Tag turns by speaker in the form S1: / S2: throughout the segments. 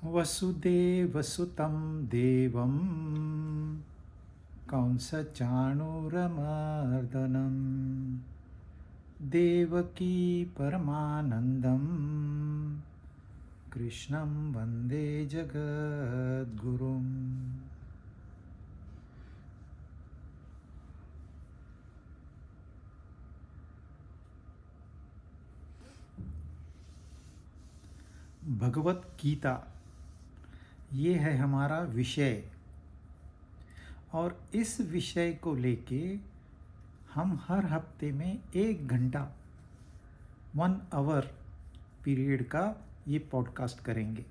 S1: वसुदेवसुतं देवं कंसचाणूरमर्दनं देवकी परमानन्दं कृष्णं वन्दे जगद्गुरुम्। भगवत गीता ये है हमारा विषय, और इस विषय को लेके हम हर हफ्ते में 1 घंटा 1 आवर पीरियड का ये पॉडकास्ट करेंगे।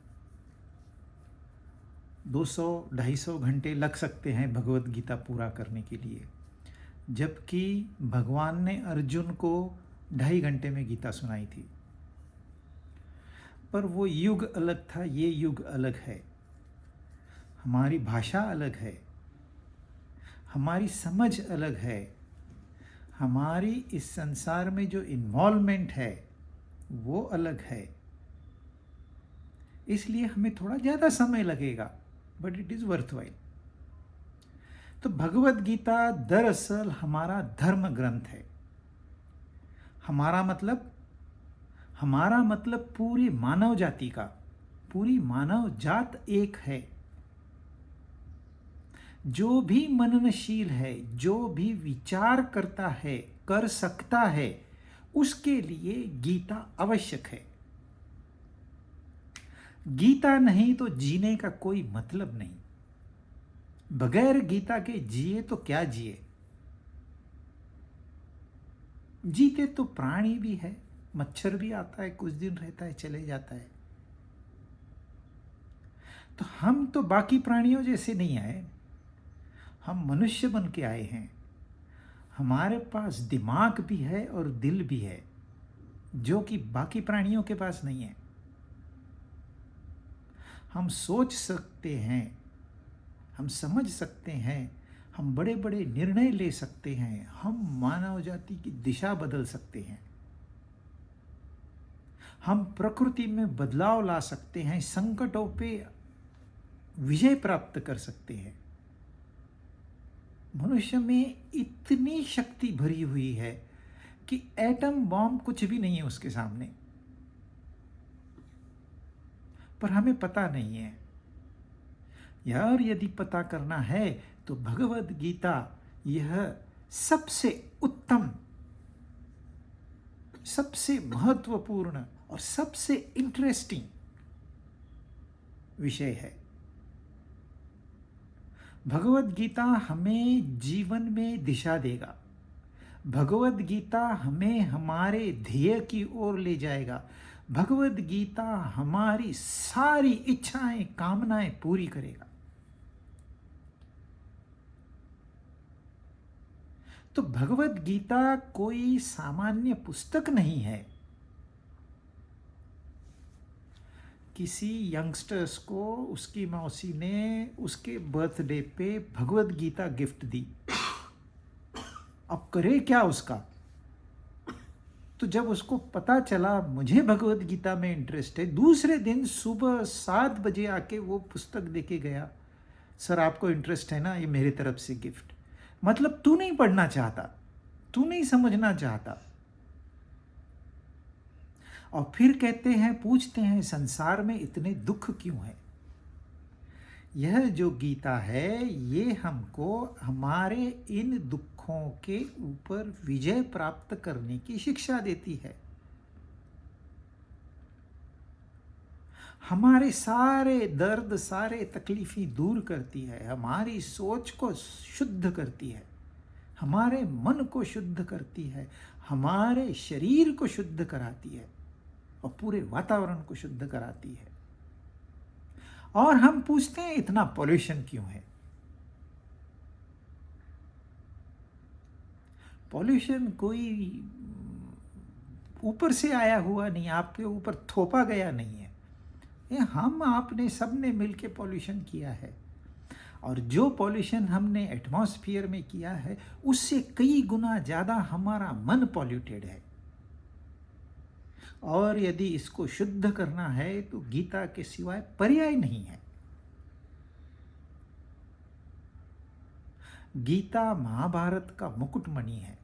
S1: 200-250 घंटे लग सकते हैं भगवत गीता पूरा करने के लिए, जबकि भगवान ने अर्जुन को 2.5 घंटे में गीता सुनाई थी। पर वो युग अलग था, ये युग अलग है। हमारी भाषा अलग है, हमारी समझ अलग है, हमारी इस संसार में जो इन्वॉल्वमेंट है वो अलग है। इसलिए हमें थोड़ा ज़्यादा समय लगेगा, बट इट इज़ वर्थवाइल। तो भगवत गीता दरअसल हमारा धर्म ग्रंथ है। हमारा मतलब पूरी मानव जाति का, पूरी मानव जात एक है। जो भी मननशील है, जो भी विचार करता है, कर सकता है, उसके लिए गीता आवश्यक है। गीता नहीं तो जीने का कोई मतलब नहीं। बगैर गीता के जिए तो क्या जिए। जीते तो प्राणी भी है, मच्छर भी आता है, कुछ दिन रहता है, चले जाता है। तो हम तो बाकी प्राणियों जैसे नहीं आए, हम मनुष्य बन के आए हैं। हमारे पास दिमाग भी है और दिल भी है, जो कि बाकी प्राणियों के पास नहीं है। हम सोच सकते हैं, हम समझ सकते हैं, हम बड़े बड़े निर्णय ले सकते हैं, हम मानव जाति की दिशा बदल सकते हैं, हम प्रकृति में बदलाव ला सकते हैं, संकटों पे विजय प्राप्त कर सकते हैं। मनुष्य में इतनी शक्ति भरी हुई है कि एटम बॉम्ब कुछ भी नहीं है उसके सामने, पर हमें पता नहीं है। यार, यदि पता करना है तो भगवत गीता यह सबसे उत्तम, सबसे महत्वपूर्ण और सबसे इंटरेस्टिंग विषय है। भगवत गीता हमें जीवन में दिशा देगा। भगवत गीता हमें हमारे ध्येय की ओर ले जाएगा। भगवत गीता हमारी सारी इच्छाएं, कामनाएं पूरी करेगा। तो भगवत गीता कोई सामान्य पुस्तक नहीं है। किसी यंगस्टर्स को उसकी मौसी ने उसके बर्थडे पे भगवत गीता गिफ्ट दी। अब करे क्या उसका? तो जब उसको पता चला मुझे भगवत गीता में इंटरेस्ट है, दूसरे दिन सुबह 7 बजे आके वो पुस्तक देके गया। सर, आपको इंटरेस्ट है ना, ये मेरी तरफ से गिफ्ट। मतलब तू नहीं पढ़ना चाहता, तू नहीं समझना चाहता। और फिर कहते हैं, पूछते हैं, संसार में इतने दुख क्यों है? यह जो गीता है ये हमको हमारे इन दुखों के ऊपर विजय प्राप्त करने की शिक्षा देती है। हमारे सारे दर्द, सारे तकलीफें दूर करती है, हमारी सोच को शुद्ध करती है, हमारे मन को शुद्ध करती है, हमारे शरीर को शुद्ध कराती है और पूरे वातावरण को शुद्ध कराती है। और हम पूछते हैं इतना पॉल्यूशन क्यों है? पॉल्यूशन कोई ऊपर से आया हुआ नहीं, आपके ऊपर थोपा गया नहीं है। ये हम आपने सबने मिलके पॉल्यूशन किया है। और जो पॉल्यूशन हमने एटमॉस्फेयर में किया है उससे कई गुना ज़्यादा हमारा मन पॉल्यूटेड है। और यदि इसको शुद्ध करना है तो गीता के सिवाय पर्याय नहीं है। गीता महाभारत का मुकुटमणि है।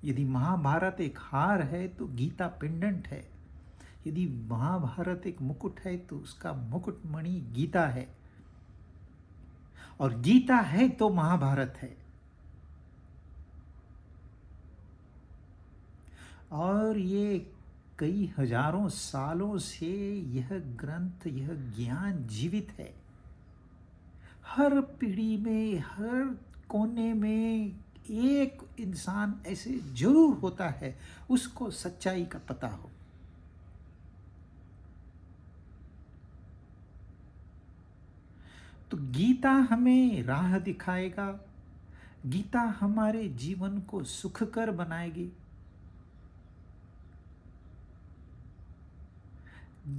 S1: यदि महाभारत एक हार है तो गीता पेंडेंट है। यदि महाभारत एक मुकुट है तो उसका मुकुटमणि गीता है, और गीता है तो महाभारत है। और ये कई हजारों सालों से यह ग्रंथ, यह ज्ञान जीवित है। हर पीढ़ी में, हर कोने में एक इंसान ऐसे जरूर होता है उसको सच्चाई का पता हो। तो गीता हमें राह दिखाएगा, गीता हमारे जीवन को सुखकर बनाएगी।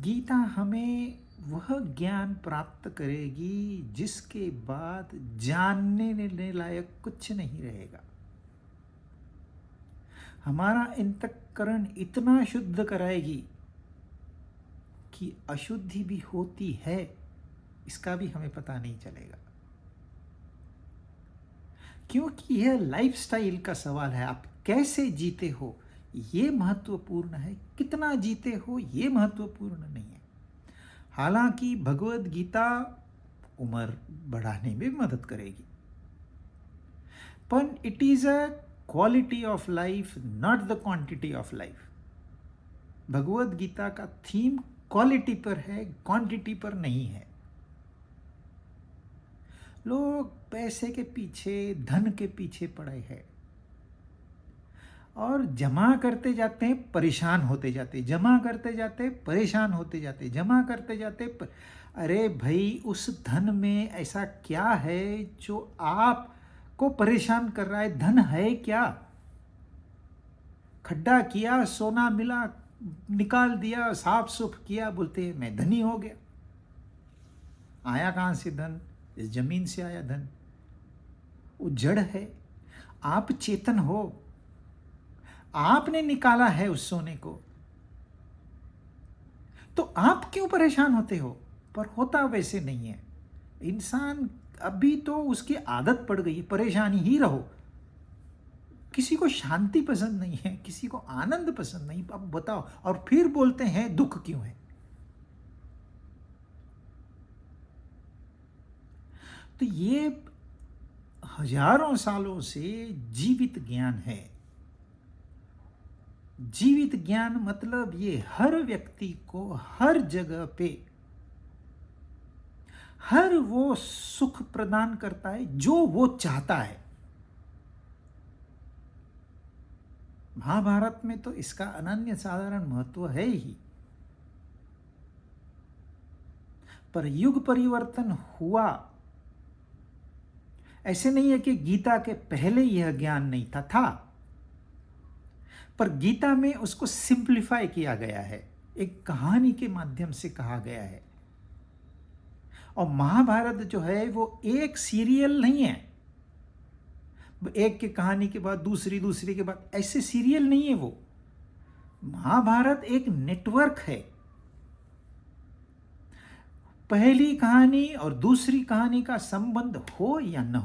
S1: गीता हमें वह ज्ञान प्राप्त करेगी जिसके बाद जानने लायक कुछ नहीं रहेगा। हमारा अंतःकरण इतना शुद्ध कराएगी कि अशुद्धि भी होती है इसका भी हमें पता नहीं चलेगा, क्योंकि यह लाइफस्टाइल का सवाल है। आप कैसे जीते हो ये महत्वपूर्ण है, कितना जीते हो ये महत्वपूर्ण नहीं है। हालांकि भगवद गीता उम्र बढ़ाने में मदद करेगी, पर it is a quality of life, not the quantity of life. Bhagavad Gita का थीम क्वालिटी पर है, क्वांटिटी पर नहीं है। लोग पैसे के पीछे, धन के पीछे पड़े हैं और जमा करते जाते हैं, परेशान होते जाते, जमा करते जाते, परेशान होते जाते, जमा करते जाते अरे भाई, उस धन में ऐसा क्या है जो आपको परेशान कर रहा है? धन है क्या? खड्डा किया, सोना मिला, निकाल दिया, साफ सुफ किया, बोलते हैं मैं धनी हो गया। आया कहाँ से धन? इस जमीन से आया धन। वो जड़ है, आप चेतन हो, आपने निकाला है उस सोने को, तो आप क्यों परेशान होते हो? पर होता वैसे नहीं है। इंसान अभी तो उसकी आदत पड़ गई है, परेशानी ही रहो। किसी को शांति पसंद नहीं है, किसी को आनंद पसंद नहीं। अब बताओ, और फिर बोलते हैं दुख क्यों है? तो ये हजारों सालों से जीवित ज्ञान है। जीवित ज्ञान मतलब ये हर व्यक्ति को हर जगह पे हर वो सुख प्रदान करता है जो वो चाहता है। महाभारत में तो इसका अनन्य साधारण महत्व है ही। पर युग परिवर्तन हुआ, ऐसे नहीं है कि गीता के पहले यह ज्ञान नहीं था, पर गीता में उसको सिंप्लीफाई किया गया है, एक कहानी के माध्यम से कहा गया है। और महाभारत जो है वो एक सीरियल नहीं है, एक की कहानी के बाद दूसरी, दूसरी के बाद, ऐसे सीरियल नहीं है वो। महाभारत एक नेटवर्क है। पहली कहानी और दूसरी कहानी का संबंध हो या न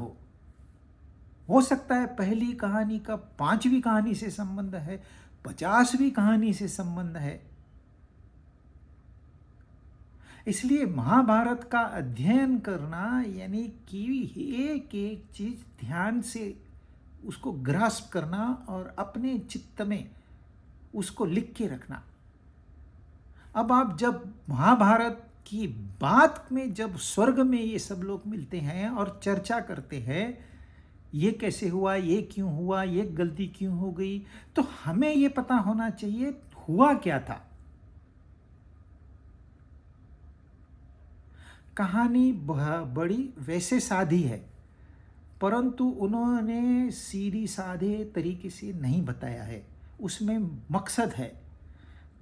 S1: हो सकता है पहली कहानी का 5वीं कहानी से संबंध है, 50वीं कहानी से संबंध है। इसलिए महाभारत का अध्ययन करना यानी कि एक एक चीज ध्यान से उसको ग्रास्प करना और अपने चित्त में उसको लिख के रखना। अब आप जब महाभारत की बात में, जब स्वर्ग में ये सब लोग मिलते हैं और चर्चा करते हैं, ये कैसे हुआ, ये क्यों हुआ, ये गलती क्यों हो गई, तो हमें ये पता होना चाहिए हुआ क्या था। कहानी बड़ी वैसे सादी है, परंतु उन्होंने सीधी साधे तरीके से नहीं बताया है। उसमें मकसद है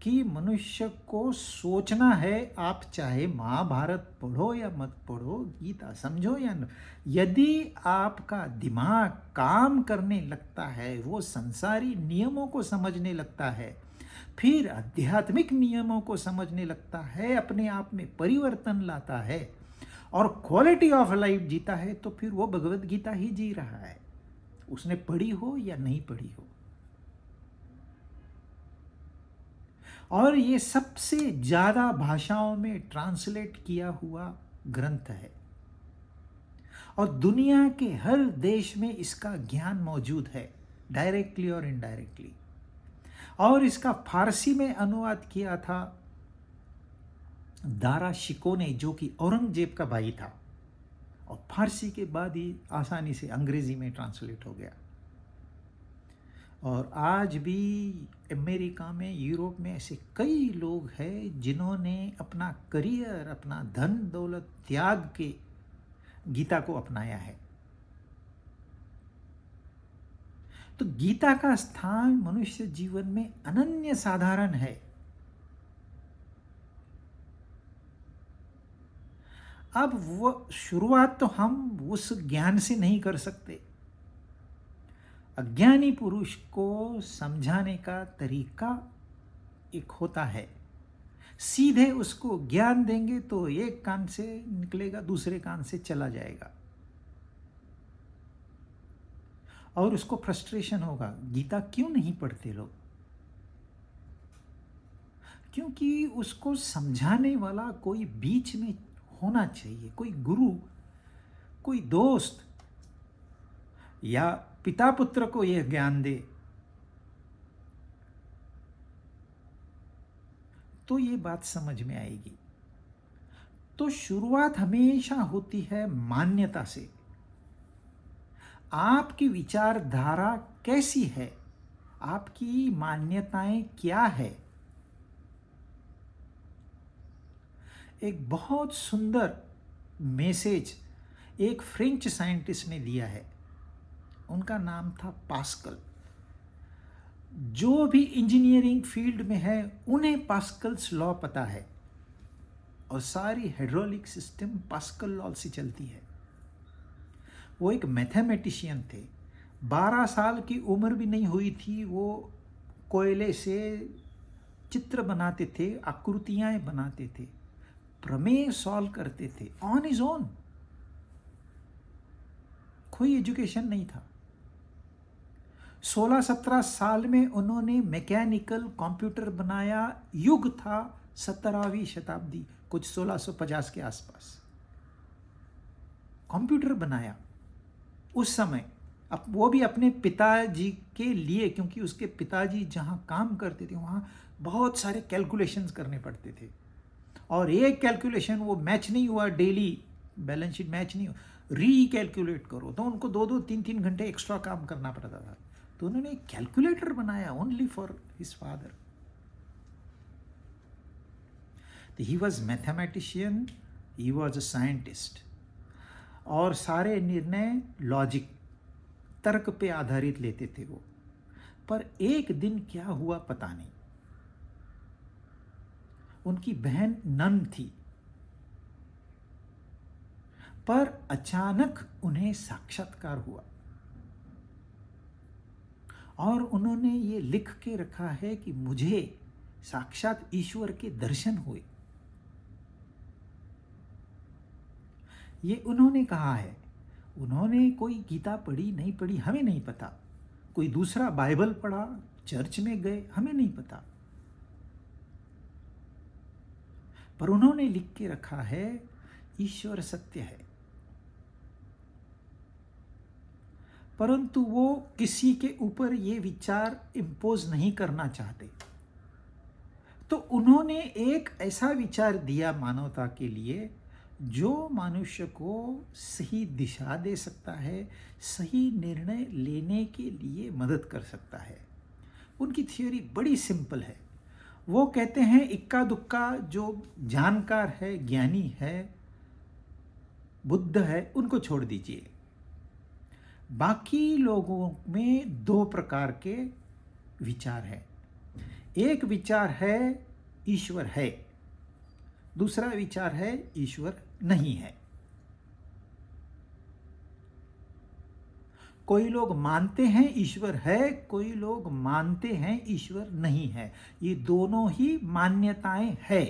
S1: कि मनुष्य को सोचना है। आप चाहे महाभारत पढ़ो या मत पढ़ो, गीता समझो या न, यदि आपका दिमाग काम करने लगता है, वो संसारी नियमों को समझने लगता है, फिर आध्यात्मिक नियमों को समझने लगता है, अपने आप में परिवर्तन लाता है और क्वालिटी ऑफ लाइफ जीता है, तो फिर वो भगवत गीता ही जी रहा है, उसने पढ़ी हो या नहीं पढ़ी हो। और ये सबसे ज्यादा भाषाओं में ट्रांसलेट किया हुआ ग्रंथ है और दुनिया के हर देश में इसका ज्ञान मौजूद है, डायरेक्टली और इनडायरेक्टली। और इसका फारसी में अनुवाद किया था दारा शिको ने, जो कि औरंगजेब का भाई था, और फारसी के बाद ही आसानी से अंग्रेजी में ट्रांसलेट हो गया। और आज भी अमेरिका में, यूरोप में ऐसे कई लोग हैं जिन्होंने अपना करियर, अपना धन दौलत त्याग के गीता को अपनाया है। तो गीता का स्थान मनुष्य जीवन में अनन्य साधारण है। अब वो शुरुआत तो हम उस ज्ञान से नहीं कर सकते। अज्ञानी पुरुष को समझाने का तरीका एक होता है, सीधे उसको ज्ञान देंगे तो एक कान से निकलेगा, दूसरे कान से चला जाएगा और उसको फ्रस्ट्रेशन होगा, गीता क्यों नहीं पढ़ते लोग? क्योंकि उसको समझाने वाला कोई बीच में होना चाहिए, कोई गुरु, कोई दोस्त, या पिता पुत्र को यह ज्ञान दे, तो ये बात समझ में आएगी। तो शुरुआत हमेशा होती है मान्यता से। आपकी विचारधारा कैसी है, आपकी मान्यताएं क्या है। एक बहुत सुंदर मैसेज एक फ्रेंच साइंटिस्ट ने दिया है, उनका नाम था पास्कल। जो भी इंजीनियरिंग फील्ड में है उन्हें पास्कल्स लॉ पता है और सारी हाइड्रोलिक सिस्टम पास्कल लॉ से चलती है। वो एक मैथमेटिशियन थे, 12 साल की उम्र भी नहीं हुई थी, वो कोयले से चित्र बनाते थे, आकृतियां बनाते थे, प्रमेय सॉल्व करते थे ऑन हिज ओन। कोई एजुकेशन नहीं था। 16-17 साल में उन्होंने मैकेनिकल कंप्यूटर बनाया। युग था 17वीं शताब्दी, कुछ 1650 के आसपास कंप्यूटर बनाया उस समय। अब वो भी अपने पिताजी के लिए, क्योंकि उसके पिताजी जहाँ काम करते थे वहाँ बहुत सारे कैलकुलेशंस करने पड़ते थे और एक कैलकुलेशन वो मैच नहीं हुआ, डेली बैलेंस शीट मैच नहीं हुआ, रीकैलकुलेट करो, तो उनको 2-2, 3-3 घंटे एक्स्ट्रा काम करना पड़ता था। तो उन्होंने एक कैलकुलेटर बनाया only for his father. He was mathematician, he was a scientist, और सारे निर्णय लॉजिक, तर्क पे आधारित लेते थे वो। पर एक दिन क्या हुआ पता नहीं। उनकी बहन नन थी, पर अचानक उन्हें साक्षात्कार हुआ और उन्होंने ये लिख के रखा है कि मुझे साक्षात ईश्वर के दर्शन हुए। ये उन्होंने कहा है। उन्होंने कोई गीता पढ़ी नहीं पढ़ी हमें नहीं पता, कोई दूसरा बाइबल पढ़ा, चर्च में गए, हमें नहीं पता, पर उन्होंने लिख के रखा है ईश्वर सत्य है। परंतु वो किसी के ऊपर ये विचार इम्पोज नहीं करना चाहते, तो उन्होंने एक ऐसा विचार दिया मानवता के लिए जो मनुष्य को सही दिशा दे सकता है, सही निर्णय लेने के लिए मदद कर सकता है। उनकी थ्योरी बड़ी सिंपल है। वो कहते हैं इक्का दुक्का जो जानकार है, ज्ञानी है, बुद्ध है, उनको छोड़ दीजिए। बाकी लोगों में 2 प्रकार के विचार हैं। एक विचार है ईश्वर है, दूसरा विचार है ईश्वर नहीं है। कोई लोग मानते हैं ईश्वर है, कोई लोग मानते हैं ईश्वर नहीं है। ये दोनों ही मान्यताएं हैं।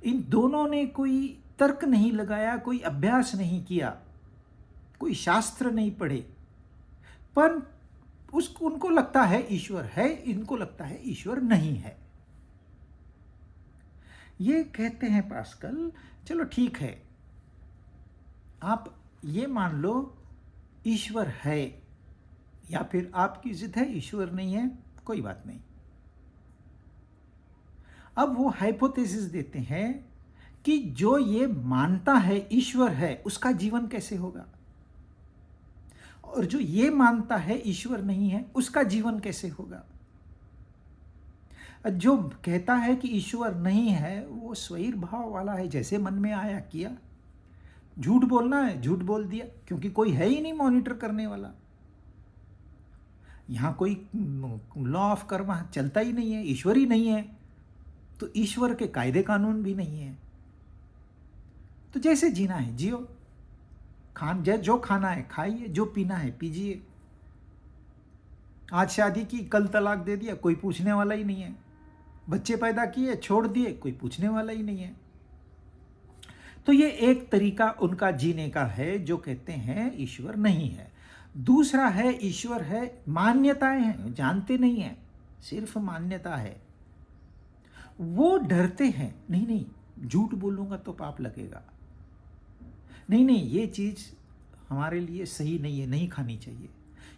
S1: इन दोनों ने कोई तर्क नहीं लगाया, कोई अभ्यास नहीं किया, कोई शास्त्र नहीं पढ़े, पर उसको उनको लगता है ईश्वर है, इनको लगता है ईश्वर नहीं है। ये कहते हैं पास्कल, चलो ठीक है, आप ये मान लो ईश्वर है, या फिर आपकी जिद है ईश्वर नहीं है, कोई बात नहीं। अब वो हाइपोथेसिस देते हैं कि जो ये मानता है ईश्वर है उसका जीवन कैसे होगा, और जो ये मानता है ईश्वर नहीं है उसका जीवन कैसे होगा। जो कहता है कि ईश्वर नहीं है वो स्वैर भाव वाला है, जैसे मन में आया किया। झूठ बोलना है, झूठ बोल दिया, क्योंकि कोई है ही नहीं मॉनिटर करने वाला। यहां कोई लॉ ऑफ कर्म चलता ही नहीं है, ईश्वर ही नहीं है, तो ईश्वर के कायदे कानून भी नहीं है। तो जैसे जीना है जियो, जो खाना है खाइए, जो पीना है पीजिए। आज शादी की, कल तलाक दे दिया, कोई पूछने वाला ही नहीं है। बच्चे पैदा किए, छोड़ दिए, कोई पूछने वाला ही नहीं है। तो ये एक तरीका उनका जीने का है, जो कहते हैं ईश्वर नहीं है। दूसरा है ईश्वर है, मान्यताएं हैं, जानते नहीं है, सिर्फ मान्यता है। वो डरते हैं, नहीं नहीं झूठ बोलूंगा तो पाप लगेगा, नहीं नहीं ये चीज हमारे लिए सही नहीं है, नहीं खानी चाहिए,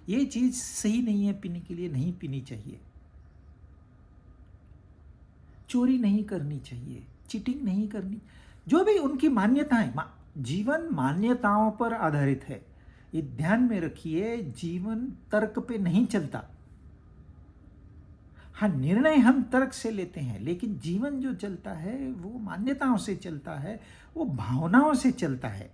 S1: ये चीज सही नहीं है पीने के लिए, नहीं पीनी चाहिए, चोरी नहीं करनी चाहिए, चीटिंग नहीं करनी, जो भी उनकी मान्यताएं। जीवन मान्यताओं पर आधारित है, ये ध्यान में रखिए। जीवन तर्क पे नहीं चलता। हाँ, निर्णय हम तर्क से लेते हैं, लेकिन जीवन जो चलता है वो मान्यताओं से चलता है, वो भावनाओं से चलता है।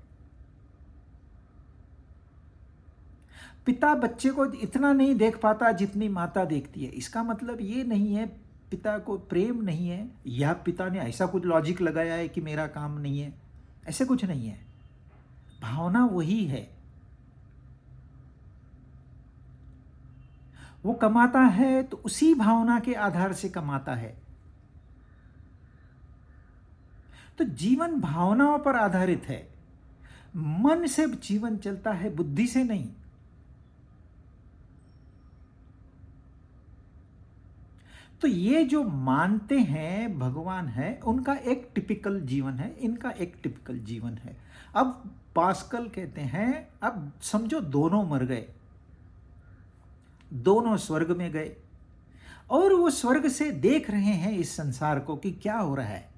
S1: पिता बच्चे को इतना नहीं देख पाता जितनी माता देखती है, इसका मतलब ये नहीं है पिता को प्रेम नहीं है, या पिता ने ऐसा कुछ लॉजिक लगाया है कि मेरा काम नहीं है, ऐसे कुछ नहीं है। भावना वही है। वो कमाता है तो उसी भावना के आधार से कमाता है। तो जीवन भावनाओं पर आधारित है। मन से जीवन चलता है, बुद्धि से नहीं। तो ये जो मानते हैं भगवान है, उनका एक टिपिकल जीवन है, इनका एक टिपिकल जीवन है। अब पास्कल कहते हैं, अब समझो दोनों मर गए, दोनों स्वर्ग में गए, और वो स्वर्ग से देख रहे हैं इस संसार को कि क्या हो रहा है।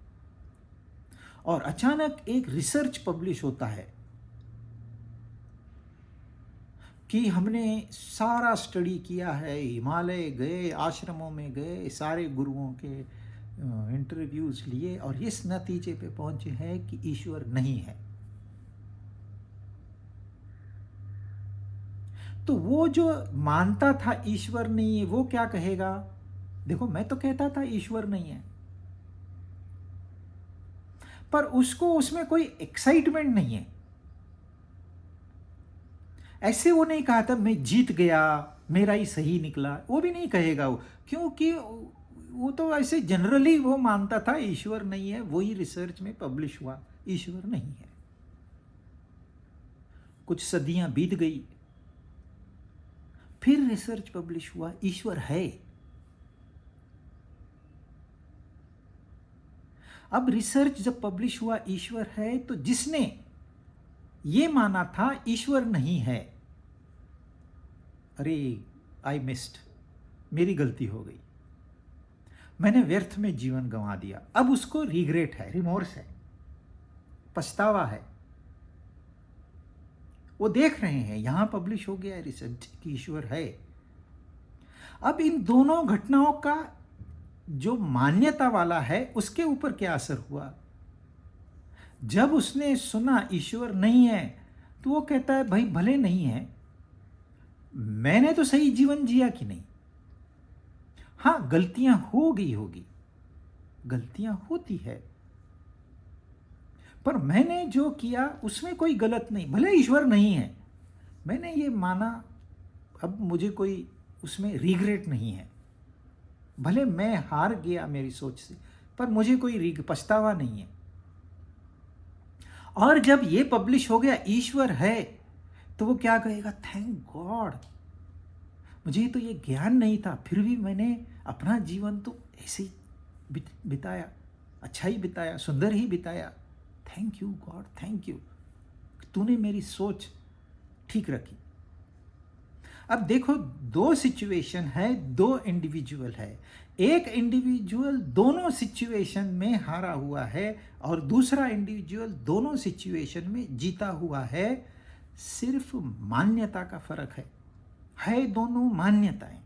S1: और अचानक एक रिसर्च पब्लिश होता है कि हमने सारा स्टडी किया है, हिमालय गए, आश्रमों में गए, सारे गुरुओं के इंटरव्यूज लिए, और इस नतीजे पे पहुंचे हैं कि ईश्वर नहीं है। तो वो जो मानता था ईश्वर नहीं है, वो क्या कहेगा? देखो, मैं तो कहता था ईश्वर नहीं है, पर उसको उसमें कोई एक्साइटमेंट नहीं है। ऐसे वो नहीं कहा था मैं जीत गया, मेरा ही सही निकला, वो भी नहीं कहेगा वो, क्योंकि वो तो ऐसे जनरली वो मानता था ईश्वर नहीं है। वही रिसर्च में पब्लिश हुआ, ईश्वर नहीं है। कुछ सदियां बीत गई, फिर रिसर्च पब्लिश हुआ, ईश्वर है। अब रिसर्च जब पब्लिश हुआ ईश्वर है, तो जिसने ये माना था ईश्वर नहीं है, अरे आई मिस्ड, मेरी गलती हो गई, मैंने व्यर्थ में जीवन गंवा दिया। अब उसको रिग्रेट है, रिमोर्स है, पछतावा है। वो देख रहे हैं यहां पब्लिश हो गया है रिसर्च कि ईश्वर है। अब इन दोनों घटनाओं का जो मान्यता वाला है उसके ऊपर क्या असर हुआ? जब उसने सुना ईश्वर नहीं है, तो वो कहता है भाई भले नहीं है, मैंने तो सही जीवन जिया कि नहीं? हाँ, गलतियां हो गई होगी, गलतियां होती है, पर मैंने जो किया उसमें कोई गलत नहीं। भले ईश्वर नहीं है, मैंने ये माना, अब मुझे कोई उसमें रिग्रेट नहीं है। भले मैं हार गया मेरी सोच से, पर मुझे कोई पछतावा नहीं है। और जब ये पब्लिश हो गया, ईश्वर है, तो वो क्या कहेगा, थैंक गॉड, मुझे तो ये ज्ञान नहीं था, फिर भी मैंने अपना जीवन तो ऐसे ही बिताया, अच्छा ही बिताया, सुंदर ही बिताया। Thank you God, thank you, तूने मेरी सोच ठीक रखी। अब देखो, दो सिचुएशन है, दो इंडिविजुअल है। एक इंडिविजुअल दोनों सिचुएशन में हारा हुआ है और दूसरा इंडिविजुअल दोनों सिचुएशन में जीता हुआ है। सिर्फ मान्यता का फर्क है दोनों मान्यताएं।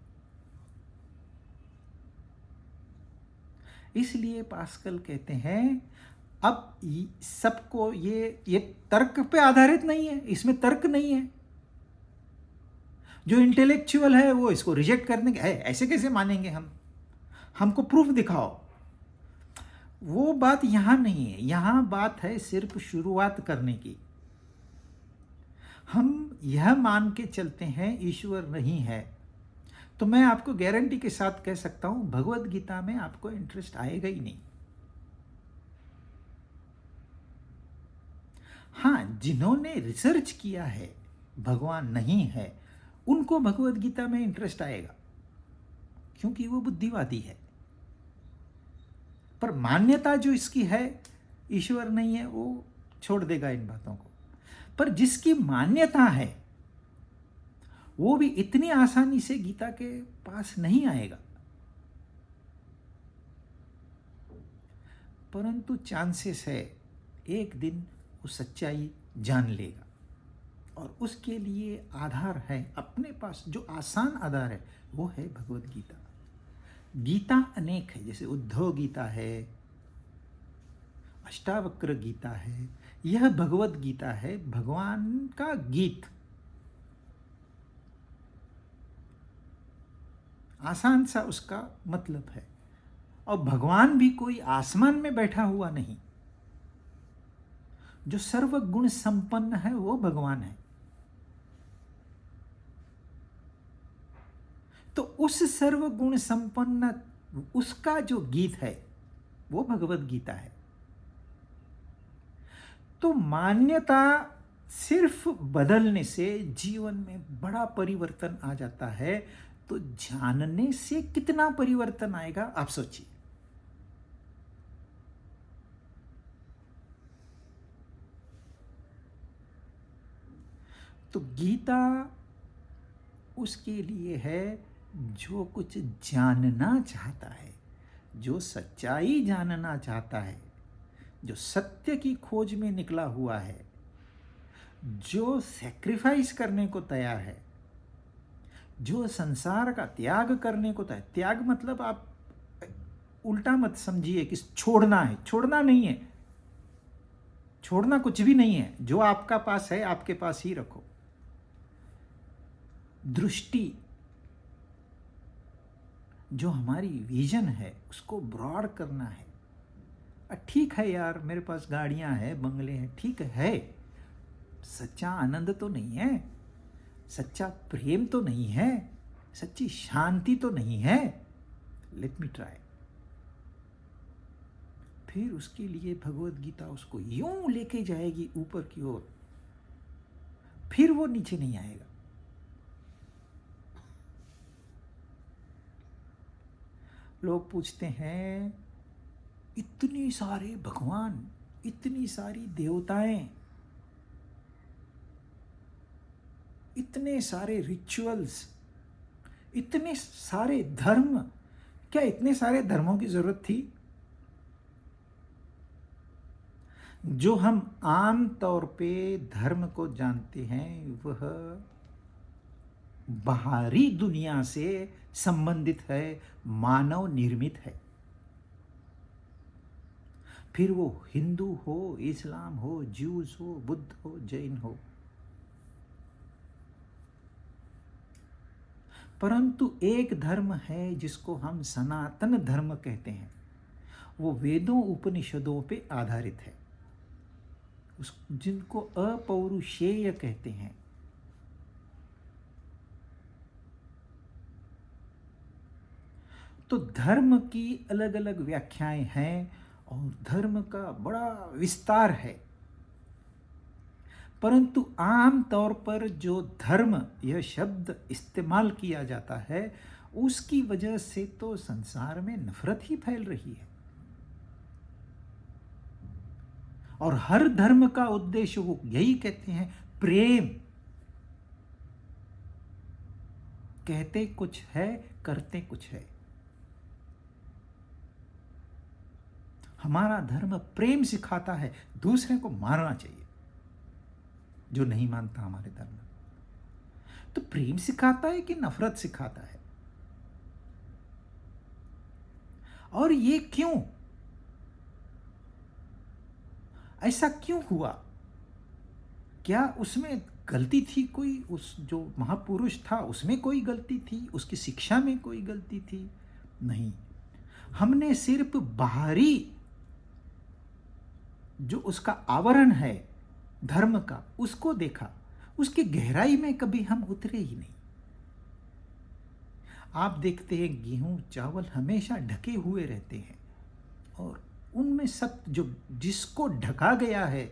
S1: इसलिए पास्कल कहते हैं, अब सबको ये तर्क पे आधारित नहीं है, इसमें तर्क नहीं है। जो इंटेलेक्चुअल है वो इसको रिजेक्ट करने के, ऐसे कैसे मानेंगे हम, हमको प्रूफ दिखाओ। वो बात यहां नहीं है, यहां बात है सिर्फ शुरुआत करने की। हम यह मान के चलते हैं ईश्वर नहीं है, तो मैं आपको गारंटी के साथ कह सकता हूं, भगवत गीता में आपको इंटरेस्ट आएगा ही नहीं। हाँ, जिन्होंने रिसर्च किया है भगवान नहीं है, उनको भगवत गीता में इंटरेस्ट आएगा, क्योंकि वो बुद्धिवादी है। पर मान्यता जो इसकी है, ईश्वर नहीं है, वो छोड़ देगा इन बातों को। पर जिसकी मान्यता है वो भी इतनी आसानी से गीता के पास नहीं आएगा। परंतु चांसेस है एक दिन वो सच्चाई जान लेगा, और उसके लिए आधार है अपने पास, जो आसान आधार है वो है भगवत गीता। गीता अनेक है, जैसे उद्धव गीता है, अष्टावक्र गीता है, यह भगवत गीता है, भगवान का गीत। आसान सा उसका मतलब है। और भगवान भी कोई आसमान में बैठा हुआ नहीं, जो सर्वगुण संपन्न है वो भगवान है। तो उस सर्वगुण संपन्न उसका जो गीत है वो भगवत गीता है। तो मान्यता सिर्फ बदलने से जीवन में बड़ा परिवर्तन आ जाता है, तो जानने से कितना परिवर्तन आएगा आप सोचिए। तो गीता उसके लिए है जो कुछ जानना चाहता है, जो सच्चाई जानना चाहता है, जो सत्य की खोज में निकला हुआ है, जो सैक्रिफाइस करने को तैयार है, जो संसार का त्याग करने को तैयार। त्याग मतलब आप उल्टा मत समझिए कि छोड़ना है, छोड़ना नहीं है, छोड़ना कुछ भी नहीं है। जो आपका पास है आपके पास ही रखो। दृष्टि, जो हमारी विजन है उसको ब्रॉड करना है। ठीक है यार, मेरे पास गाड़ियां हैं, बंगले हैं, ठीक है, सच्चा आनंद तो नहीं है, सच्चा प्रेम तो नहीं है, सच्ची शांति तो नहीं है। Let me try. फिर उसके लिए भगवत गीता उसको यूं लेके जाएगी ऊपर की ओर, फिर वो नीचे नहीं आएगा। लोग पूछते हैं, इतने सारे भगवान, इतनी सारी देवताएं, इतने सारे रिचुअल्स, इतने सारे धर्म, क्या इतने सारे धर्मों की जरूरत थी? जो हम आम तौर पे धर्म को जानते हैं वह बाहरी दुनिया से संबंधित है, मानव निर्मित है। फिर वो हिंदू हो, इस्लाम हो, ज्यूज हो, बुद्ध हो, जैन हो। परंतु एक धर्म है जिसको हम सनातन धर्म कहते हैं, वो वेदों उपनिषदों पे आधारित है, जिनको अपौरुषेय कहते हैं। तो धर्म की अलग अलग व्याख्याएं हैं और धर्म का बड़ा विस्तार है, परंतु आम तौर पर जो धर्म यह शब्द इस्तेमाल किया जाता है उसकी वजह से तो संसार में नफरत ही फैल रही है। और हर धर्म का उद्देश्य वो यही कहते हैं, प्रेम। कहते कुछ है, करते कुछ है। हमारा धर्म प्रेम सिखाता है, दूसरे को मारना चाहिए जो नहीं मानता हमारे धर्म। तो प्रेम सिखाता है कि नफरत सिखाता है? और ये क्यों? ऐसा क्यों हुआ? क्या उसमें गलती थी कोई? उस जो महापुरुष था उसमें कोई गलती थी? उसकी शिक्षा में कोई गलती थी? नहीं। हमने सिर्फ बाहरी जो उसका आवरण है धर्म का उसको देखा, उसकी गहराई में कभी हम उतरे ही नहीं। आप देखते हैं गेहूं चावल हमेशा ढके हुए रहते हैं और उनमें सत्य जो जिसको ढका गया है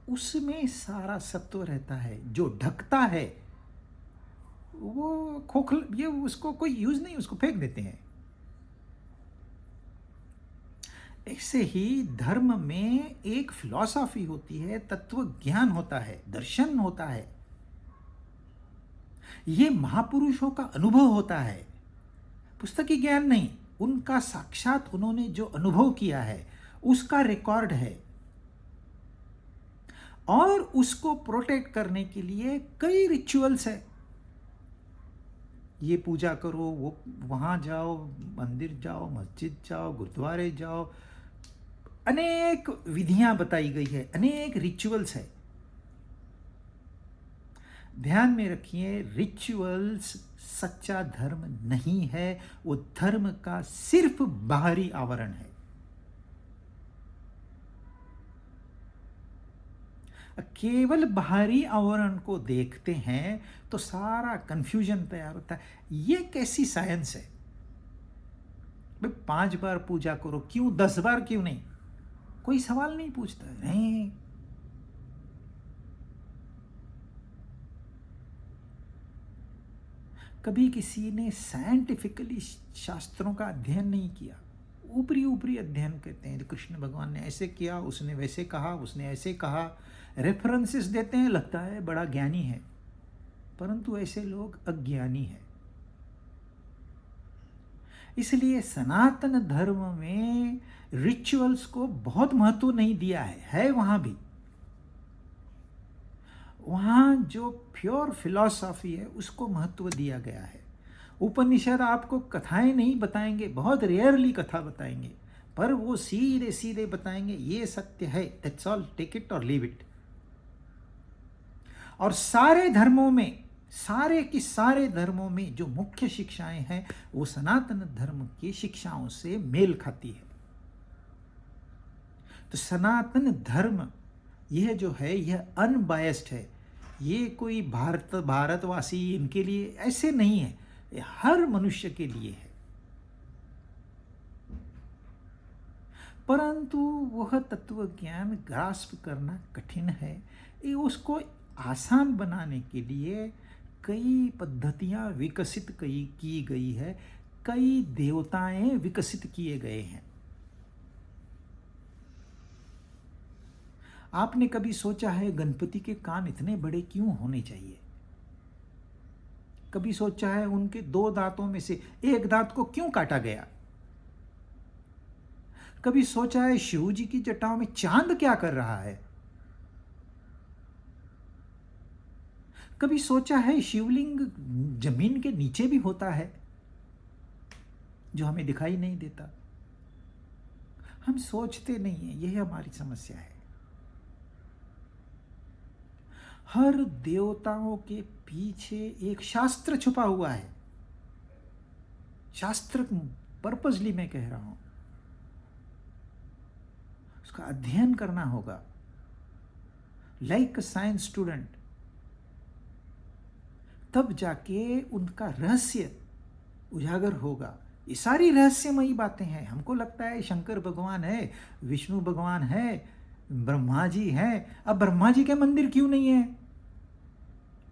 S1: उसमें सारा सत्व रहता है। जो ढकता है वो खोखल, ये उसको कोई यूज नहीं, उसको फेंक देते हैं। ऐसे ही धर्म में एक फिलॉसफी होती है, तत्व ज्ञान होता है, दर्शन होता है, ये महापुरुषों का अनुभव होता है, पुस्तकी ज्ञान नहीं। उनका साक्षात उन्होंने जो अनुभव किया है उसका रिकॉर्ड है और उसको प्रोटेक्ट करने के लिए कई रिचुअल्स है। ये पूजा करो, वो वहां जाओ, मंदिर जाओ, मस्जिद जाओ, गुरुद्वारे जाओ, अनेक विधियां बताई गई है, अनेक रिचुअल्स है। ध्यान में रखिए, रिचुअल्स सच्चा धर्म नहीं है, वो धर्म का सिर्फ बाहरी आवरण है। केवल बाहरी आवरण को देखते हैं तो सारा कंफ्यूजन तैयार होता है। ये कैसी साइंस है भाई? 5 बार पूजा करो, क्यों 10 बार क्यों नहीं? कोई सवाल नहीं पूछता है। नहीं, कभी किसी ने साइंटिफिकली शास्त्रों का अध्ययन नहीं किया, ऊपरी ऊपरी अध्ययन करते हैं। कृष्ण भगवान ने ऐसे किया, उसने वैसे कहा, उसने ऐसे कहा, रेफरेंसेस देते हैं, लगता है बड़ा ज्ञानी है, परंतु ऐसे लोग अज्ञानी हैं। इसलिए सनातन धर्म में रिचुअल्स को बहुत महत्व नहीं दिया है वहां भी। वहां जो प्योर फिलॉसफी है उसको महत्व दिया गया है। उपनिषद आपको कथाएं नहीं बताएंगे, बहुत रेयरली कथा बताएंगे, पर वो सीधे सीधे बताएंगे ये सत्य है, दैट्स ऑल, टेक इट और लीव इट। और सारे धर्मों में, सारे की सारे धर्मों में जो मुख्य शिक्षाएं हैं वो सनातन धर्म की शिक्षाओं से मेल खाती है। तो सनातन धर्म यह जो है यह अनबायस्ड है। ये कोई भारतवासी इनके लिए ऐसे नहीं है, ये हर मनुष्य के लिए है। परंतु वह तत्व ज्ञान ग्रास्प करना कठिन है। ये उसको आसान बनाने के लिए कई पद्धतियां विकसित की गई है, कई देवताएं विकसित किए गए हैं। आपने कभी सोचा है गणपति के कान इतने बड़े क्यों होने चाहिए? कभी सोचा है उनके 2 दांतों में से एक दांत को क्यों काटा गया? कभी सोचा है शिव जी की जटाओं में चांद क्या कर रहा है? कभी सोचा है शिवलिंग जमीन के नीचे भी होता है जो हमें दिखाई नहीं देता? हम सोचते नहीं है, यही हमारी समस्या है। हर देवताओं के पीछे एक शास्त्र छुपा हुआ है। शास्त्र पर्पसली मैं कह रहा हूं, उसका अध्ययन करना होगा, लाइक अ साइंस स्टूडेंट। तब जाके उनका रहस्य उजागर होगा, ये सारी रहस्यमयी बातें हैं। हमको लगता है शंकर भगवान है, विष्णु भगवान है, ब्रह्मा जी हैं। अब ब्रह्मा जी के मंदिर क्यों नहीं है?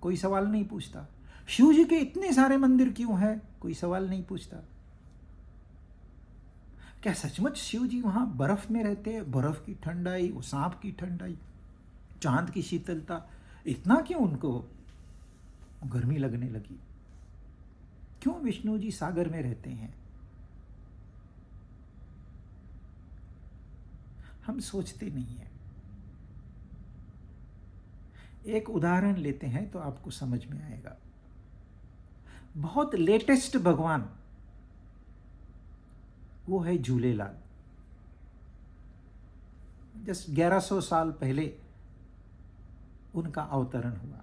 S1: कोई सवाल नहीं पूछता। शिव जी के इतने सारे मंदिर क्यों है? कोई सवाल नहीं पूछता। क्या सचमुच शिव जी वहां बर्फ में रहते हैं? बर्फ की ठंडाई, वो सांप की ठंडाई, चांद की शीतलता, इतना क्यों उनको गर्मी लगने लगी? क्यों विष्णु जी सागर में रहते हैं? हम सोचते नहीं हैं। एक उदाहरण लेते हैं तो आपको समझ में आएगा। बहुत लेटेस्ट भगवान वो है झूलेलाल। जस्ट 1100 साल पहले उनका अवतरण हुआ,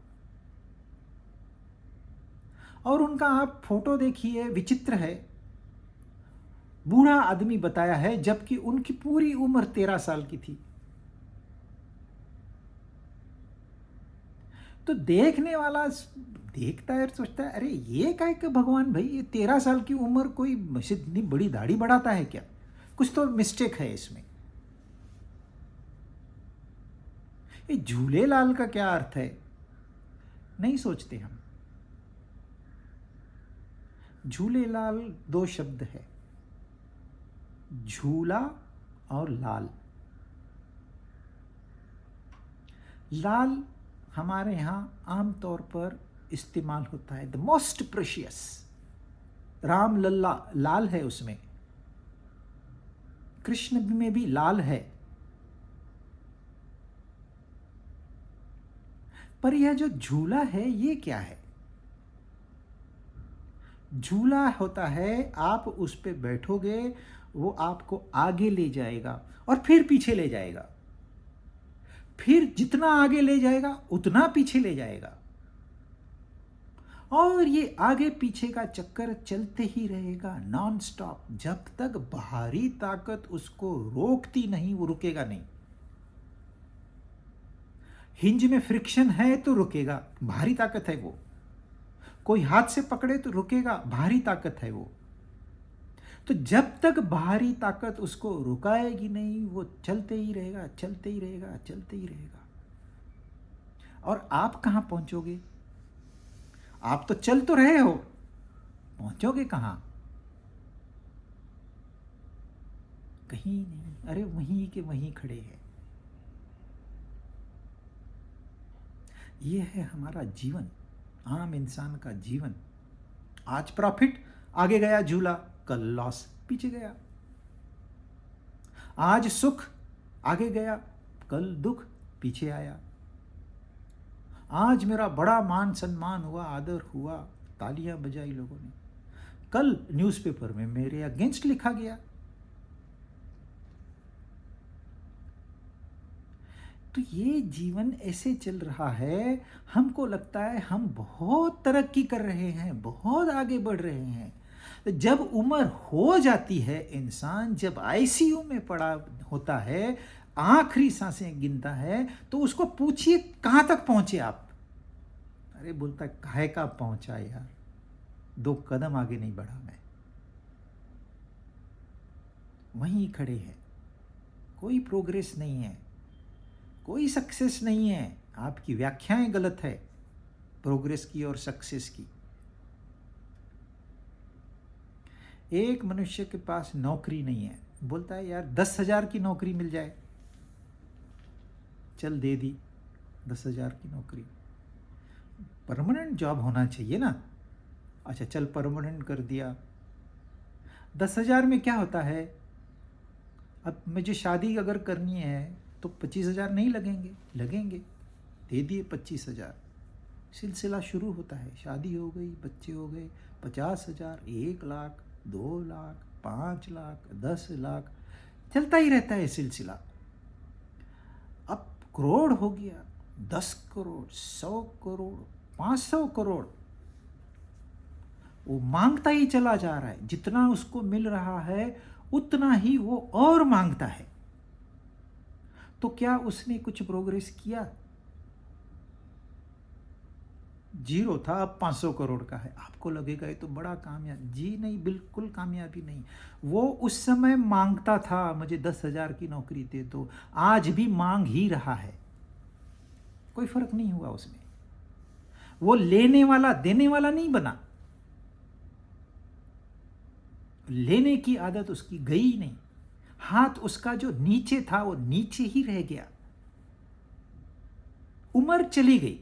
S1: और उनका आप फोटो देखिए, विचित्र है। बूढ़ा आदमी बताया है, जबकि उनकी पूरी उम्र 13 साल की थी। तो देखने वाला देखता है और सोचता है, अरे ये काय का भगवान भाई, ये 13 साल की उम्र, कोई इतनी बड़ी दाढ़ी बढ़ाता है क्या? कुछ तो मिस्टेक है इसमें। ये झूलेलाल का क्या अर्थ है? नहीं सोचते हम। झूलेलाल 2 शब्द है, झूला और लाल। लाल हमारे यहां आमतौर पर इस्तेमाल होता है, the most precious. Ram Lalla लाल है उसमें, कृष्ण में भी लाल है। पर यह जो झूला है ये क्या है? झूला होता है, आप उस पे बैठोगे, वो आपको आगे ले जाएगा और फिर पीछे ले जाएगा, फिर जितना आगे ले जाएगा उतना पीछे ले जाएगा, और ये आगे पीछे का चक्कर चलते ही रहेगा नॉन स्टॉप, जब तक बाहरी ताकत उसको रोकती नहीं, वो रुकेगा नहीं। हिंज में फ्रिक्शन है तो रुकेगा, भारी ताकत है वो। कोई हाथ से पकड़े तो रुकेगा, भारी ताकत है वो। तो जब तक बाहरी ताकत उसको रुकाएगी नहीं, वो चलते ही रहेगा, चलते ही रहेगा, चलते ही रहेगा। और आप कहां पहुंचोगे? आप तो चल तो रहे हो, पहुंचोगे कहां? कहीं नहीं। अरे वहीं के वहीं खड़े हैं। ये है हमारा जीवन, आम इंसान का जीवन। आज प्रॉफिट, आगे गया झूला, कल लॉस, पीछे गया। आज सुख, आगे गया, कल दुख, पीछे आया। आज मेरा बड़ा मान सम्मान हुआ, आदर हुआ, तालियां बजाई लोगों ने, कल न्यूज़पेपर में मेरे अगेंस्ट लिखा गया। तो ये जीवन ऐसे चल रहा है, हमको लगता है हम बहुत तरक्की कर रहे हैं, बहुत आगे बढ़ रहे हैं। जब उम्र हो जाती है, इंसान जब आईसीयू में पड़ा होता है, आखिरी सांसें गिनता है, तो उसको पूछिए कहां तक पहुंचे आप? अरे बोलता है, काहे का पहुंचा यार, 2 कदम आगे नहीं बढ़ा मैं। वहीं खड़े हैं, कोई प्रोग्रेस नहीं है, कोई सक्सेस नहीं है। आपकी व्याख्याएं गलत है प्रोग्रेस की और सक्सेस की। एक मनुष्य के पास नौकरी नहीं है, बोलता है यार 10,000 की नौकरी मिल जाए, चल दे दी 10,000 की नौकरी। परमानेंट जॉब होना चाहिए ना। अच्छा चल परमानेंट कर दिया। 10,000 में क्या होता है? अब मुझे शादी अगर करनी है तो 25,000 नहीं लगेंगे? लगेंगे। दे दिए 25,000। सिलसिला शुरू होता है, शादी हो गई, बच्चे हो गए, 50,000, 1 लाख, 2 लाख, 5 लाख, 10 लाख, चलता ही रहता है सिलसिला। अब करोड़ हो गया, 10 करोड़, 100 करोड़, 500 करोड़। वो मांगता ही चला जा रहा है, जितना उसको मिल रहा है उतना ही वो और मांगता है। तो क्या उसने कुछ प्रोग्रेस किया? जीरो था, अब 500 करोड़ का है। आपको लगेगा ये तो बड़ा कामयाब, जी नहीं, बिल्कुल कामयाबी नहीं। वो उस समय मांगता था मुझे 10,000 की नौकरी दे दो, आज भी मांग ही रहा है, कोई फर्क नहीं हुआ उसमें। वो लेने वाला देने वाला नहीं बना, लेने की आदत उसकी गई नहीं, हाथ उसका जो नीचे था वो नीचे ही रह गया, उम्र चली गई।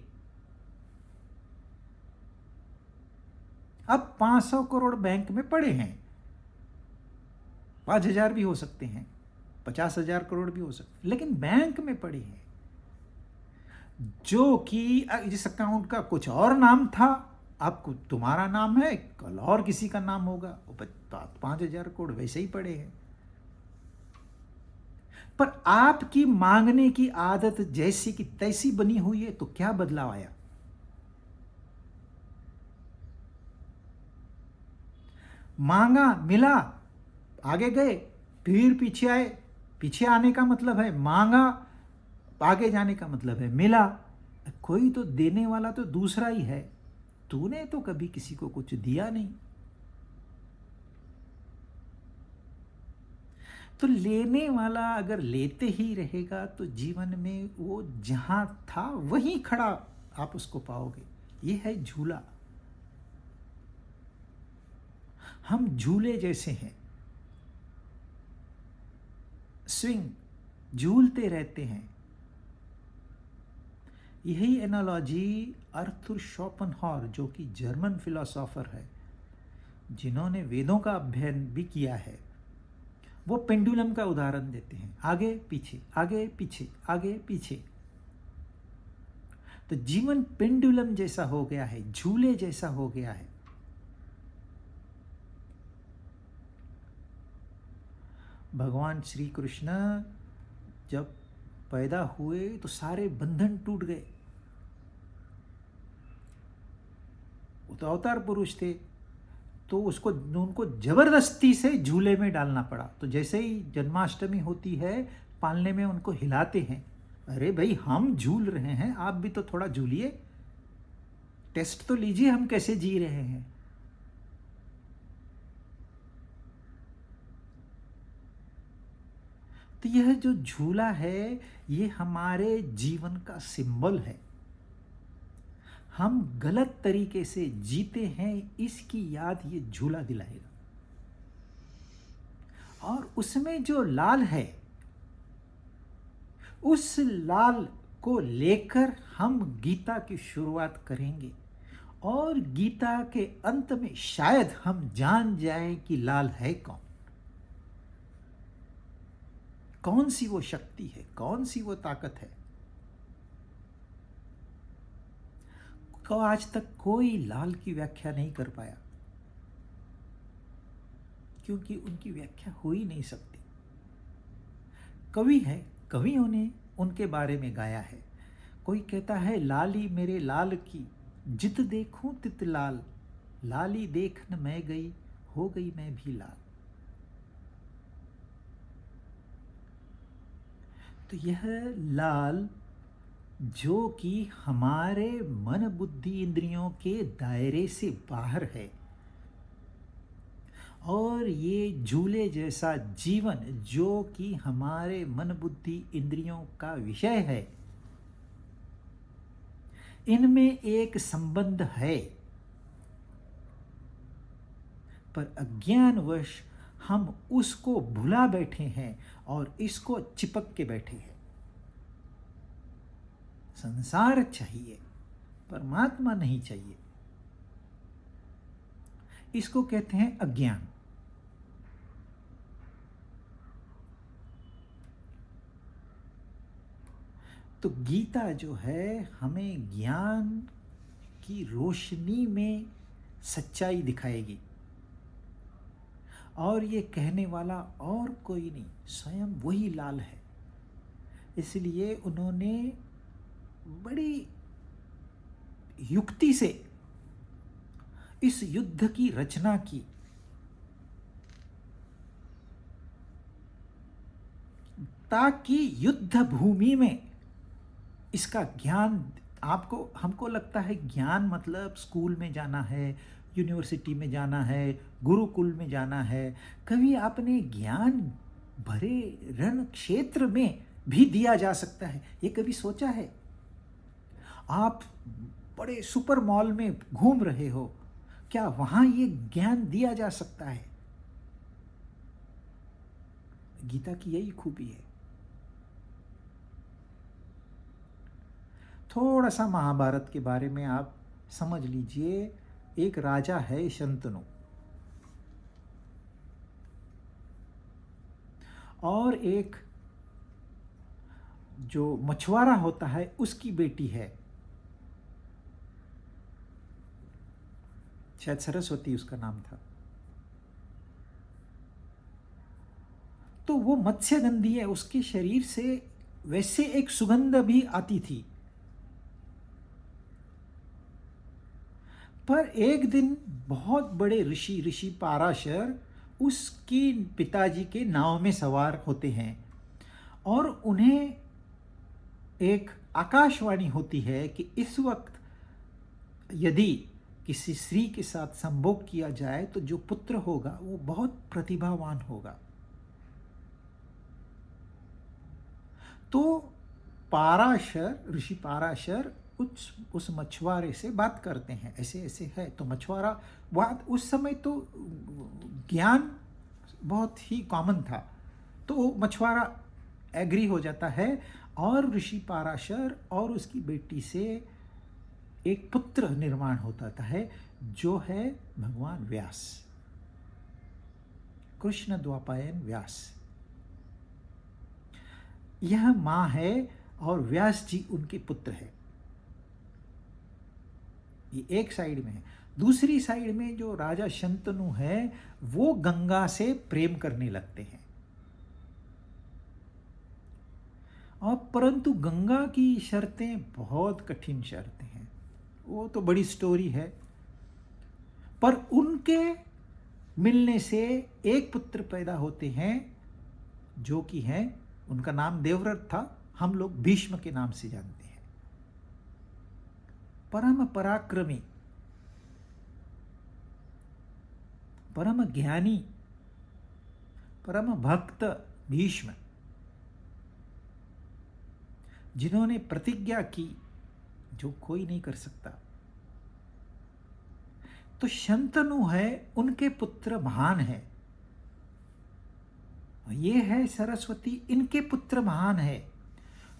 S1: अब 500 करोड़ बैंक में पड़े हैं, 5,000 भी हो सकते हैं, 50,000 करोड़ भी हो सकते हैं, लेकिन बैंक में पड़े हैं, जो कि जिस अकाउंट का कुछ और नाम था, अब तुम्हारा नाम है, कल और किसी का नाम होगा, 5,000 करोड़ वैसे ही पड़े हैं। पर आपकी मांगने की आदत जैसी की तैसी बनी हुई है, तो क्या बदलाव आया? मांगा, मिला, आगे गए, फिर पीछे आए। पीछे आने का मतलब है मांगा, आगे जाने का मतलब है मिला। कोई तो देने वाला तो दूसरा ही है, तूने तो कभी किसी को कुछ दिया नहीं। तो लेने वाला अगर लेते ही रहेगा तो जीवन में वो जहां था वहीं खड़ा आप उसको पाओगे। ये है झूला। हम झूले जैसे हैं, स्विंग, झूलते रहते हैं। यही एनालॉजी अर्थुर शोपेनहावर, जो कि जर्मन फिलोसोफर है, जिन्होंने वेदों का अध्ययन भी किया है, वो पेंडुलम का उदाहरण देते हैं, आगे पीछे आगे पीछे आगे पीछे। तो जीवन पेंडुलम जैसा हो गया है, झूले जैसा हो गया है। भगवान श्री कृष्ण जब पैदा हुए तो सारे बंधन टूट गए। वो तो अवतार पुरुष थे, तो उनको जबरदस्ती से झूले में डालना पड़ा। तो जैसे ही जन्माष्टमी होती है, पालने में उनको हिलाते हैं, अरे भाई हम झूल रहे हैं, आप भी तो थोड़ा झूलिए, टेस्ट तो लीजिए हम कैसे जी रहे हैं। तो यह जो झूला है, ये हमारे जीवन का सिंबल है। हम गलत तरीके से जीते हैं, इसकी याद ये झूला दिलाएगा। और उसमें जो लाल है, उस लाल को लेकर हम गीता की शुरुआत करेंगे, और गीता के अंत में शायद हम जान जाएं कि लाल है कौन, कौन सी वो शक्ति है, कौन सी वो ताकत है। को आज तक कोई लाल की व्याख्या नहीं कर पाया, क्योंकि उनकी व्याख्या हो ही नहीं सकती। कवि है, कवियों ने उनके बारे में गाया है। कोई कहता है लाली मेरे लाल की, जित देखूं तित लाल, लाली देखन मैं गई, हो गई मैं भी लाल। तो यह लाल जो कि हमारे मन बुद्धि इंद्रियों के दायरे से बाहर है, और ये झूले जैसा जीवन जो कि हमारे मन बुद्धि इंद्रियों का विषय है, इनमें एक संबंध है, पर अज्ञानवश हम उसको भुला बैठे हैं और इसको चिपक के बैठे हैं। संसार चाहिए, परमात्मा नहीं चाहिए। इसको कहते हैं अज्ञान। तो गीता जो है हमें ज्ञान की रोशनी में सच्चाई दिखाएगी, और ये कहने वाला और कोई नहीं, स्वयं वही लाल है। इसलिए उन्होंने बड़ी युक्ति से इस युद्ध की रचना की, ताकि युद्ध भूमि में इसका ज्ञान आपको हमको लगता है ज्ञान मतलब स्कूल में जाना है, यूनिवर्सिटी में जाना है, गुरुकुल में जाना है। कभी आपने ज्ञान भरे रण क्षेत्र में भी दिया जा सकता है, ये कभी सोचा है? आप बड़े सुपर मॉल में घूम रहे हो, क्या वहां ये ज्ञान दिया जा सकता है? गीता की यही खूबी है। थोड़ा सा महाभारत के बारे में आप समझ लीजिए। एक राजा है शंतनु, और एक जो मछुआरा होता है उसकी बेटी है, शायद सरस्वती उसका नाम था। तो वो मत्स्यगंधी है, उसके शरीर से वैसे एक सुगंध भी आती थी। पर एक दिन बहुत बड़े ऋषि पाराशर उसकी पिताजी के नाव में सवार होते हैं, और उन्हें एक आकाशवाणी होती है कि इस वक्त यदि किसी स्त्री के साथ संभोग किया जाए तो जो पुत्र होगा वो बहुत प्रतिभावान होगा। तो ऋषि पाराशर उस मछुआरे से बात करते हैं, ऐसे ऐसे है। तो मछुआरा, बात उस समय तो ज्ञान बहुत ही कॉमन था, तो मछुआरा एग्री हो जाता है, और ऋषि पाराशर और उसकी बेटी से एक पुत्र निर्माण होता है, जो है भगवान व्यास, कृष्ण द्वापायन व्यास। यह मां है और व्यास जी उनके पुत्र है। ये एक साइड में है। दूसरी साइड में जो राजा शंतनु है वो गंगा से प्रेम करने लगते हैं, और परंतु गंगा की शर्तें बहुत कठिन शर्तें हैं, वो तो बड़ी स्टोरी है। पर उनके मिलने से एक पुत्र पैदा होते हैं, जो कि हैं, उनका नाम देवव्रत था, हम लोग भीष्म के नाम से जानते हैं। परम पराक्रमी, परम ज्ञानी, परम भक्त भीष्म, जिन्होंने प्रतिज्ञा की जो कोई नहीं कर सकता। तो शंतनु है, उनके पुत्र महान है। ये है सरस्वती, इनके पुत्र महान है।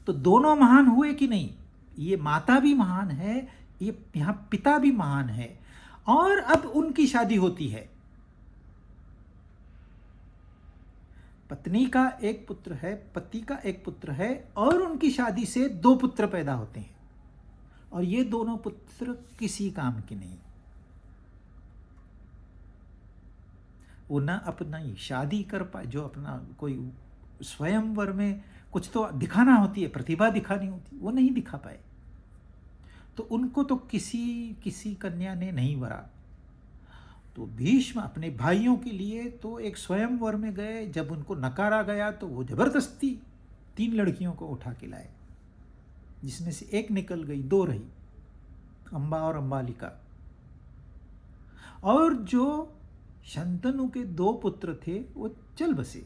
S1: तो दोनों महान हुए कि नहीं? ये माता भी महान है, ये यहां पिता भी महान है। और अब उनकी शादी होती है। पत्नी का एक पुत्र है, पति का एक पुत्र है, और उनकी शादी से 2 पुत्र पैदा होते हैं। और ये दोनों पुत्र किसी काम के नहीं। वो ना अपना शादी कर पाए, जो अपना कोई स्वयंवर में कुछ तो दिखाना होती है, प्रतिभा दिखानी होती है, वो नहीं दिखा पाए। तो उनको तो किसी कन्या ने नहीं वरा। तो भीष्म अपने भाइयों के लिए तो एक स्वयंवर में गए। जब उनको नकारा गया तो वो जबरदस्ती 3 लड़कियों को उठा के लाए, जिसमें से एक निकल गई, 2 रही, अंबा और अंबालिका। और जो शंतनु के 2 पुत्र थे वो चल बसे,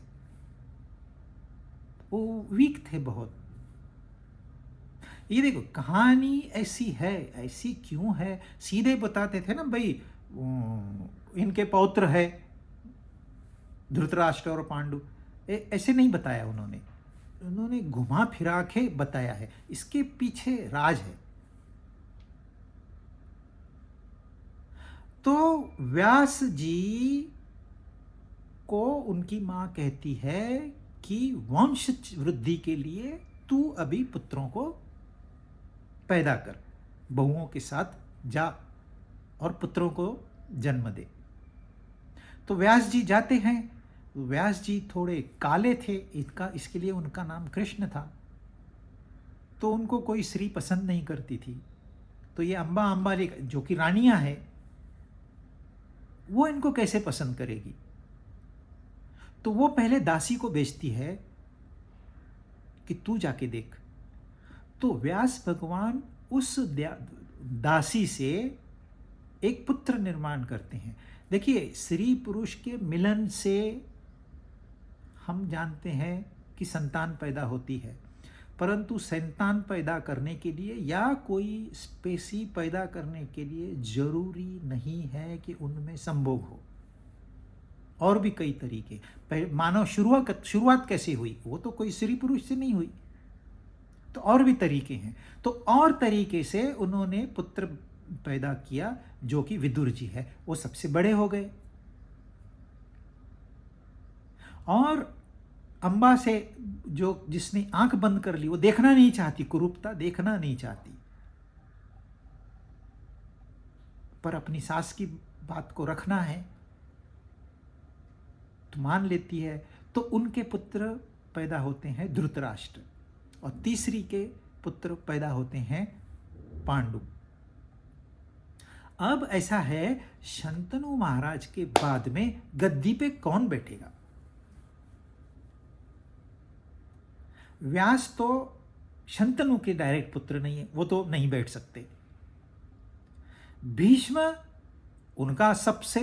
S1: वो वीक थे बहुत। ये देखो कहानी ऐसी है, ऐसी क्यों है? सीधे बताते थे ना भाई, इनके पौत्र है धृतराष्ट्र और पांडु, ऐसे नहीं बताया उन्होंने घुमा फिरा के बताया है। इसके पीछे राज है। तो व्यास जी को उनकी मां कहती है कि वंश वृद्धि के लिए तू अभी पुत्रों को पैदा कर, बहुओं के साथ जा और पुत्रों को जन्म दे। तो व्यास जी जाते हैं। व्यास जी थोड़े काले थे, इसके लिए उनका नाम कृष्ण था। तो उनको कोई स्त्री पसंद नहीं करती थी। तो ये अंबा अंबालिका जो कि रानियां हैं, वो इनको कैसे पसंद करेगी? तो वो पहले दासी को भेजती है कि तू जाके देख। तो व्यास भगवान उस दासी से एक पुत्र निर्माण करते हैं। देखिए, स्त्री पुरुष के मिलन से हम जानते हैं कि संतान पैदा होती है, परंतु संतान पैदा करने के लिए या कोई स्पेसी पैदा करने के लिए जरूरी नहीं है कि उनमें संभोग हो। और भी कई तरीके, मानव शुरुआत कैसे हुई, वो तो कोई स्त्री पुरुष से नहीं हुई, तो और भी तरीके हैं। तो और तरीके से उन्होंने पुत्र पैदा किया, जो कि विदुर जी है, वो सबसे बड़े हो गए। और अम्बा से जो जिसने आंख बंद कर ली, वो देखना नहीं चाहती, कुरूपता देखना नहीं चाहती, पर अपनी सास की बात को रखना है तो मान लेती है। तो उनके पुत्र पैदा होते हैं धृतराष्ट्र, और तीसरी के पुत्र पैदा होते हैं पांडु। अब ऐसा है, शंतनु महाराज के बाद में गद्दी पे कौन बैठेगा? व्यास तो शंतनु के डायरेक्ट पुत्र नहीं है, वो तो नहीं बैठ सकते। भीष्म उनका सबसे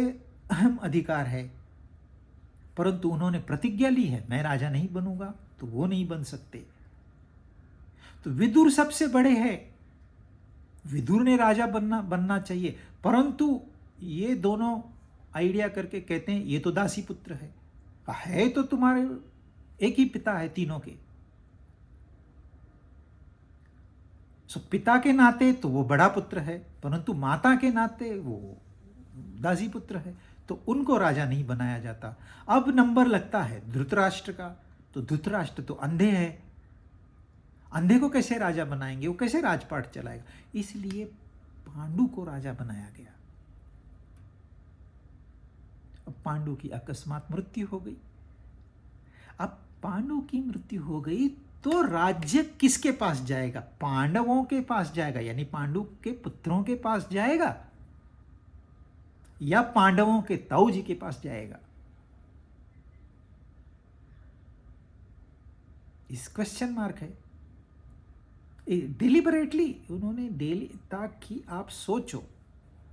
S1: अहम अधिकार है, परंतु उन्होंने प्रतिज्ञा ली है, मैं राजा नहीं बनूंगा, तो वो नहीं बन सकते। तो विदुर सबसे बड़े हैं, विदुर ने राजा बनना चाहिए, परंतु ये दोनों आइडिया करके कहते हैं ये तो दासी पुत्र है तो तुम्हारे एक ही पिता है तीनों के, सो पिता के नाते तो वो बड़ा पुत्र है, परंतु माता के नाते वो दासी पुत्र है, तो उनको राजा नहीं बनाया जाता। अब नंबर लगता है धृतराष्ट्र का, तो धृतराष्ट्र तो अंधे है, अंधे को कैसे राजा बनाएंगे, वो कैसे राजपाट चलाएगा? इसलिए पांडु को राजा बनाया गया। अब पांडु की अकस्मात मृत्यु हो गई। अब पांडु की मृत्यु हो गई तो राज्य किसके पास जाएगा? पांडवों के पास जाएगा, यानी पांडु के पुत्रों के पास जाएगा, या पांडवों के ताऊ जी के पास जाएगा? इस क्वेश्चन मार्क है। डिलिबरेटली उन्होंने ताकि आप सोचो,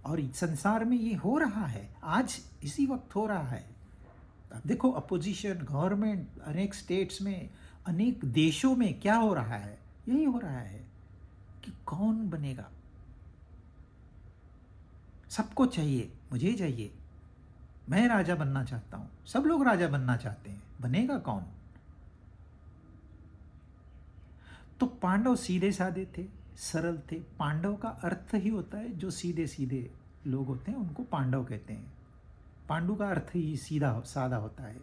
S1: और संसार में ये हो रहा है, आज इसी वक्त हो रहा है। अब देखो, अपोजिशन गवर्नमेंट अनेक स्टेट्स में, अनेक देशों में क्या हो रहा है? यही हो रहा है कि कौन बनेगा। सबको चाहिए, मुझे चाहिए, मैं राजा बनना चाहता हूं, सब लोग राजा बनना चाहते हैं, बनेगा कौन? तो पांडव सीधे साधे थे, सरल थे। पांडव का अर्थ ही होता है, जो सीधे सीधे लोग होते हैं उनको पांडव कहते हैं। पांडु का अर्थ ही सीधा सादा होता है।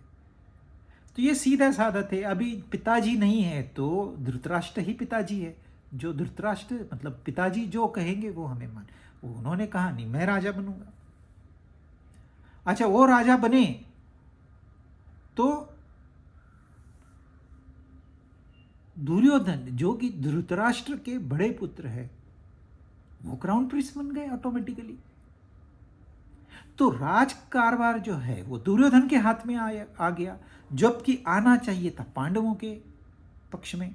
S1: तो ये सीधा साधा थे। अभी पिताजी नहीं है तो धृतराष्ट्र ही पिताजी है। जो धृतराष्ट्र मतलब पिताजी जो कहेंगे वो हमें मान। उन्होंने कहा नहीं, मैं राजा बनूंगा। अच्छा, वो राजा बने तो दुर्योधन, जो कि धृतराष्ट्र के बड़े पुत्र है, वो क्राउन प्रिंस बन गए ऑटोमेटिकली। तो राज कारभार जो है वो दुर्योधन के हाथ में आ गया, जबकि आना चाहिए था पांडवों के पक्ष में।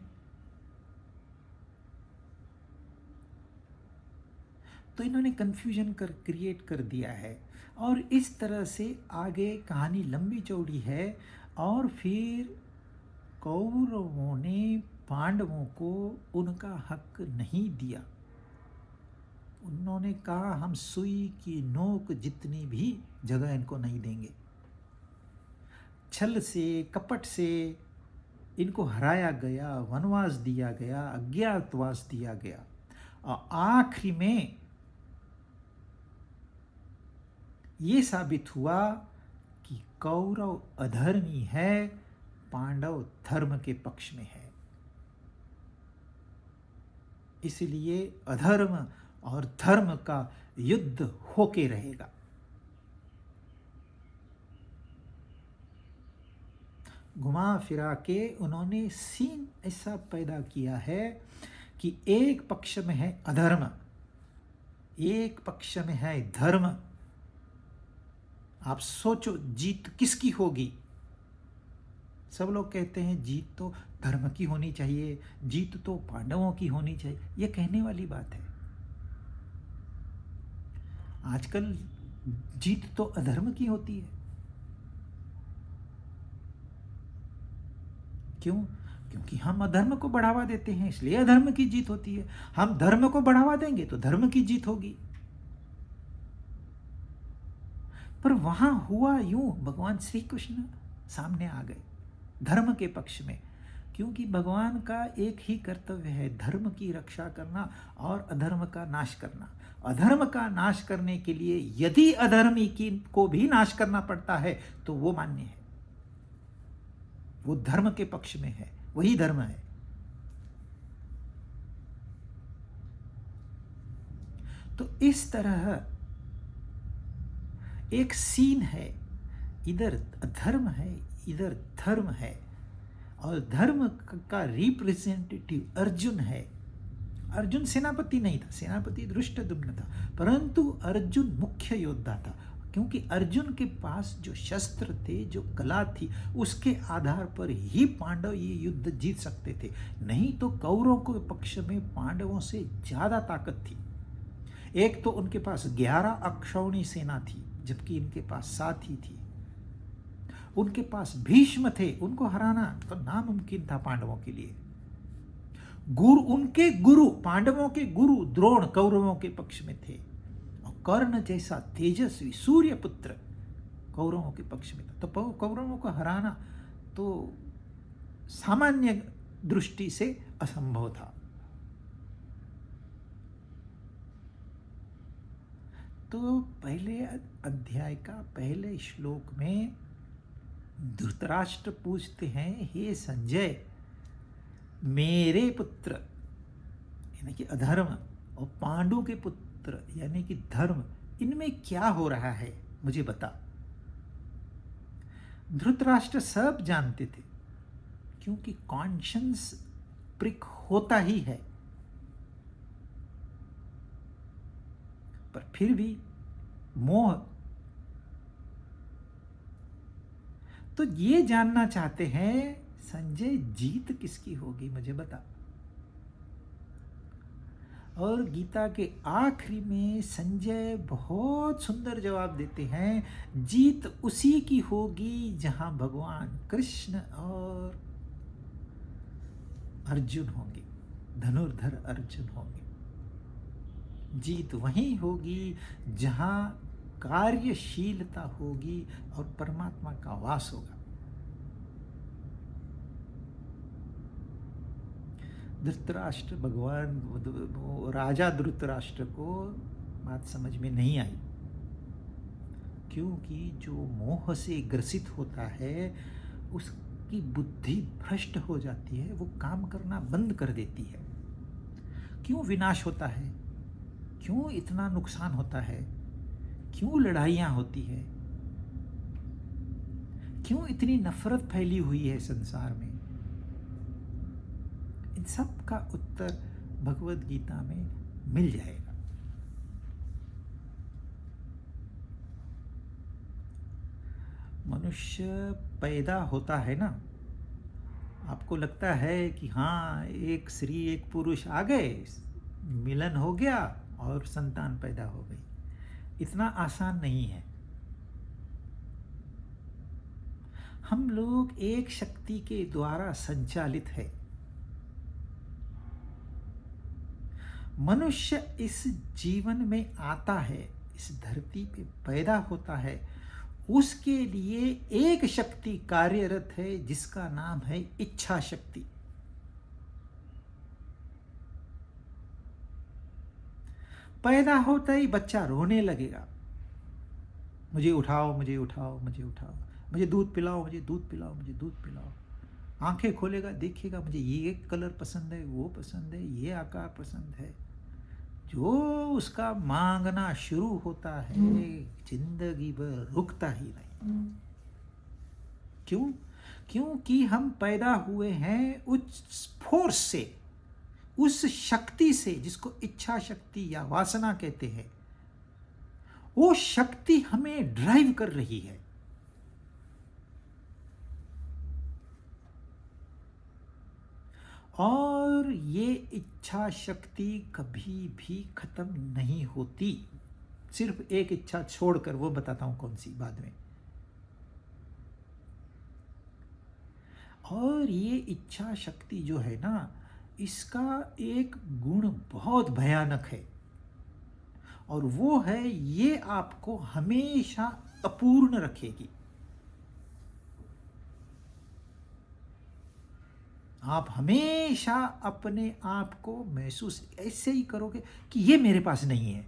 S1: तो इन्होंने कंफ्यूजन क्रिएट कर दिया है, और इस तरह से आगे कहानी लंबी चौड़ी है। और फिर कौरवों ने पांडवों को उनका हक नहीं दिया। उन्होंने कहा हम सुई की नोक जितनी भी जगह इनको नहीं देंगे। छल से कपट से इनको हराया गया, वनवास दिया गया, अज्ञातवास दिया गया, और आखिरी में ये साबित हुआ कि कौरव अधर्मी है, पांडव धर्म के पक्ष में है। इसलिए अधर्म और धर्म का युद्ध होके रहेगा। घुमा फिरा के उन्होंने सीन ऐसा पैदा किया है कि एक पक्ष में है अधर्म, एक पक्ष में है धर्म। आप सोचो जीत किसकी होगी? सब लोग कहते हैं जीत तो धर्म की होनी चाहिए, जीत तो पांडवों की होनी चाहिए, ये कहने वाली बात है। आजकल जीत तो अधर्म की होती है। क्यों? क्योंकि हम अधर्म को बढ़ावा देते हैं, इसलिए अधर्म की जीत होती है। हम धर्म को बढ़ावा देंगे तो धर्म की जीत होगी। पर वहां हुआ यूं, भगवान श्री कृष्ण सामने आ गए धर्म के पक्ष में, क्योंकि भगवान का एक ही कर्तव्य है, धर्म की रक्षा करना और अधर्म का नाश करना। अधर्म का नाश करने के लिए यदि अधर्मी की को भी नाश करना पड़ता है तो वो मान्य है, वो धर्म के पक्ष में है, वही धर्म है। तो इस तरह एक सीन है, इधर अधर्म है, इधर धर्म है, और धर्म का रिप्रेजेंटेटिव अर्जुन है। अर्जुन सेनापति नहीं था, सेनापति धृष्टद्युम्न था, परंतु अर्जुन मुख्य योद्धा था, क्योंकि अर्जुन के पास जो शस्त्र थे, जो कला थी, उसके आधार पर ही पांडव ये युद्ध जीत सकते थे। नहीं तो कौरवों के पक्ष में पांडवों से ज्यादा ताकत थी। एक तो उनके पास 11 अक्षौणी सेना थी, जबकि इनके पास 7 ही थी। उनके पास भीष्म थे, उनको हराना तो नामुमकिन था पांडवों के लिए। उनके गुरु, पांडवों के गुरु द्रोण कौरवों के पक्ष में थे, और कर्ण जैसा तेजस्वी सूर्य पुत्र कौरवों के पक्ष में था। तो कौरवों को हराना तो सामान्य दृष्टि से असंभव था। तो पहले अध्याय का पहले श्लोक में धृतराष्ट्र पूछते हैं, हे संजय, मेरे पुत्र यानी कि अधर्म और पांडु के पुत्र यानी कि धर्म, इनमें क्या हो रहा है, मुझे बता। धृतराष्ट्र सब जानते थे, क्योंकि कॉन्शियंस प्रिक होता ही है, पर फिर भी मोह। तो ये जानना चाहते हैं, संजय जीत किसकी होगी, मुझे बता। और गीता के आखिरी में संजय बहुत सुंदर जवाब देते हैं, जीत उसी की होगी जहां भगवान कृष्ण और अर्जुन होंगे, धनुर्धर अर्जुन होंगे। जीत वहीं होगी जहां कार्यशीलता होगी और परमात्मा का वास होगा। धृतराष्ट्र, भगवान राजा धृतराष्ट्र को बात समझ में नहीं आई, क्योंकि जो मोह से ग्रसित होता है उसकी बुद्धि भ्रष्ट हो जाती है, वो काम करना बंद कर देती है। क्यों विनाश होता है, क्यों इतना नुकसान होता है, क्यों लड़ाइयां होती है, क्यों इतनी नफरत फैली हुई है संसार में, इन सब का उत्तर भगवद गीता में मिल जाएगा। मनुष्य पैदा होता है ना, आपको लगता है कि हाँ, एक स्त्री एक पुरुष आ गए, मिलन हो गया और संतान पैदा हो गई। इतना आसान नहीं है। हम लोग एक शक्ति के द्वारा संचालित है। मनुष्य इस जीवन में आता है, इस धरती पे पैदा होता है, उसके लिए एक शक्ति कार्यरत है जिसका नाम है इच्छा शक्ति। पैदा होता ही बच्चा रोने लगेगा, मुझे उठाओ, मुझे उठाओ, मुझे उठाओ, मुझे दूध पिलाओ, मुझे दूध पिलाओ, मुझे दूध पिलाओ। आंखें खोलेगा, देखेगा मुझे ये कलर पसंद है, वो पसंद है, ये आकार पसंद है। जो उसका मांगना शुरू होता है, जिंदगी भर रुकता ही नहीं। क्यों? क्योंकि हम पैदा हुए हैं उस फोर्स से, उस शक्ति से जिसको इच्छा शक्ति या वासना कहते हैं। वो शक्ति हमें ड्राइव कर रही है। और ये इच्छा शक्ति कभी भी खत्म नहीं होती। सिर्फ एक इच्छा छोड़कर, वो बताता हूं कौन सी बाद में। और ये इच्छा शक्ति जो है ना, इसका एक गुण बहुत भयानक है, और वो है ये आपको हमेशा अपूर्ण रखेगी। आप हमेशा अपने आप को महसूस ऐसे ही करोगे कि ये मेरे पास नहीं है।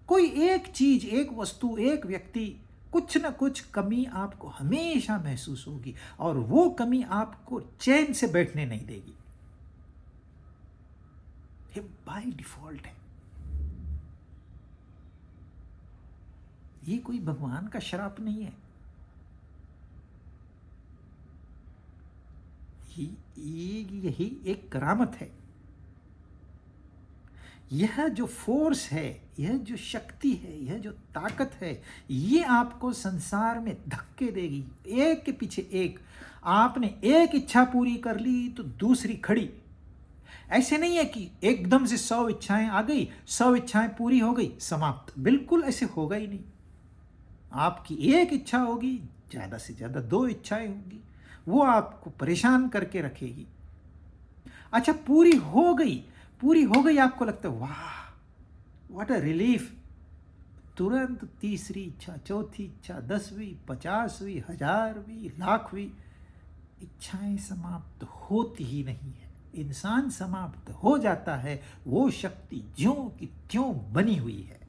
S1: कोई एक चीज, एक वस्तु, एक व्यक्ति, कुछ न कुछ कमी आपको हमेशा महसूस होगी, और वो कमी आपको चैन से बैठने नहीं देगी। ये बाय डिफॉल्ट है। ये कोई भगवान का श्राप नहीं है। यही एक करामत है। यह जो फोर्स है, यह जो शक्ति है, यह जो ताकत है, ये आपको संसार में धक्के देगी, एक के पीछे एक। आपने एक इच्छा पूरी कर ली तो दूसरी खड़ी। ऐसे नहीं है कि एकदम से 100 इच्छाएं आ गई, 100 इच्छाएं पूरी हो गई, समाप्त। बिल्कुल ऐसे होगा ही नहीं। आपकी एक इच्छा होगी, ज्यादा से ज्यादा 2 इच्छाएं होंगी, वो आपको परेशान करके रखेगी। अच्छा, पूरी हो गई, आपको लगता है वाह व्हाट अ रिलीफ। तुरंत तीसरी इच्छा, चौथी इच्छा, 10वीं, 50वीं, 1000वीं, लाखवीं। इच्छाएं समाप्त होती ही नहीं है। इंसान समाप्त हो जाता है, वो शक्ति ज्यों की त्यों बनी हुई है।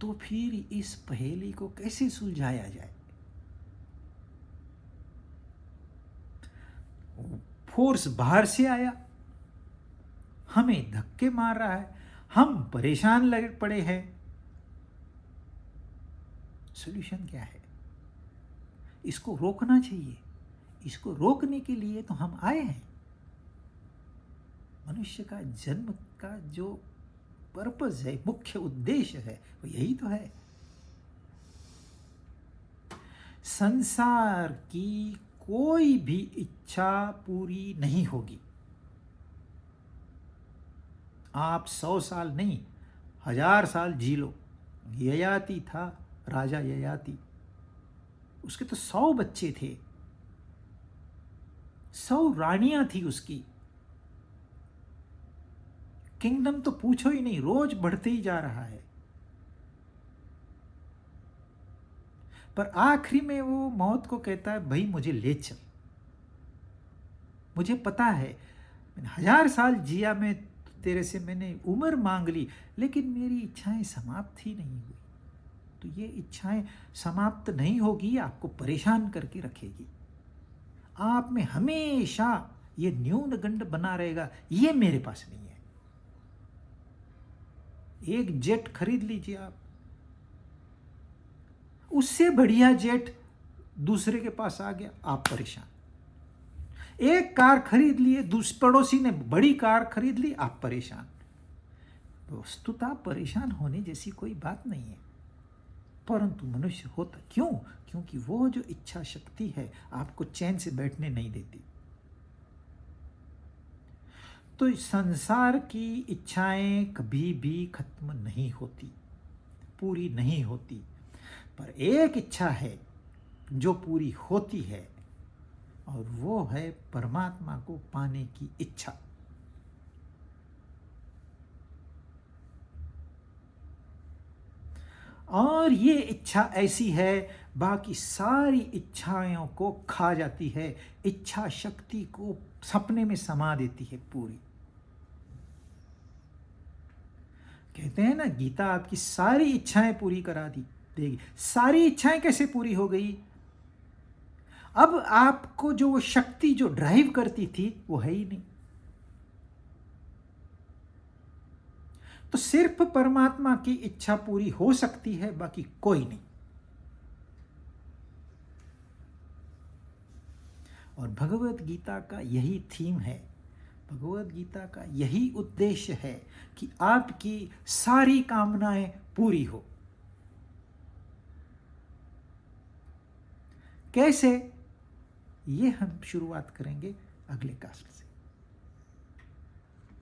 S1: तो फिर इस पहेली को कैसे सुलझाया जाए? फोर्स बाहर से आया, हमें धक्के मार रहा है, हम परेशान लगे पड़े हैं। सॉल्यूशन क्या है? इसको रोकना चाहिए। इसको रोकने के लिए तो हम आए हैं। मनुष्य का जन्म का जो पर्पस है, मुख्य उद्देश्य है, वो यही तो है। संसार की कोई भी इच्छा पूरी नहीं होगी। आप 100 साल नहीं, 1000 साल जी लो। ययाति था, राजा ययाति, उसके तो 100 बच्चे थे, 100 रानियां थी उसकी। किंगडम तो पूछो ही नहीं, रोज बढ़ते ही जा रहा है। पर आखिरी में वो मौत को कहता है, भाई मुझे ले चल। मुझे पता है मैंने 1000 साल जिया, मैं तेरे से मैंने उम्र मांग ली, लेकिन मेरी इच्छाएं समाप्त ही नहीं हुई। तो ये इच्छाएं समाप्त नहीं होगी, आपको परेशान करके रखेगी। आप में हमेशा ये न्यूनगंड बना रहेगा, ये मेरे पास नहीं है। एक जेट खरीद लीजिए आप, उससे बढ़िया जेट दूसरे के पास आ गया, आप परेशान। एक कार खरीद लिए, पड़ोसी ने बड़ी कार खरीद ली, आप परेशान। वस्तुतः परेशान होने जैसी कोई बात नहीं है, परंतु मनुष्य होता क्यों? क्योंकि वो जो इच्छा शक्ति है आपको चैन से बैठने नहीं देती। तो संसार की इच्छाएं कभी भी खत्म नहीं होती, पूरी नहीं होती, पर एक इच्छा है जो पूरी होती है, और वो है परमात्मा को पाने की इच्छा। और ये इच्छा ऐसी है, बाकी सारी इच्छाओं को खा जाती है, इच्छा शक्ति को सपने में समा देती है पूरी। कहते हैं ना, गीता आपकी सारी इच्छाएं पूरी करा देगी। सारी इच्छाएं कैसे पूरी हो गई? अब आपको जो वो शक्ति जो ड्राइव करती थी वो है ही नहीं। तो सिर्फ परमात्मा की इच्छा पूरी हो सकती है, बाकी कोई नहीं। और भगवत गीता का यही थीम है, भगवत गीता का यही उद्देश्य है कि आपकी सारी कामनाएं पूरी हो। कैसे, ये हम शुरुआत करेंगे अगले कास्ट से।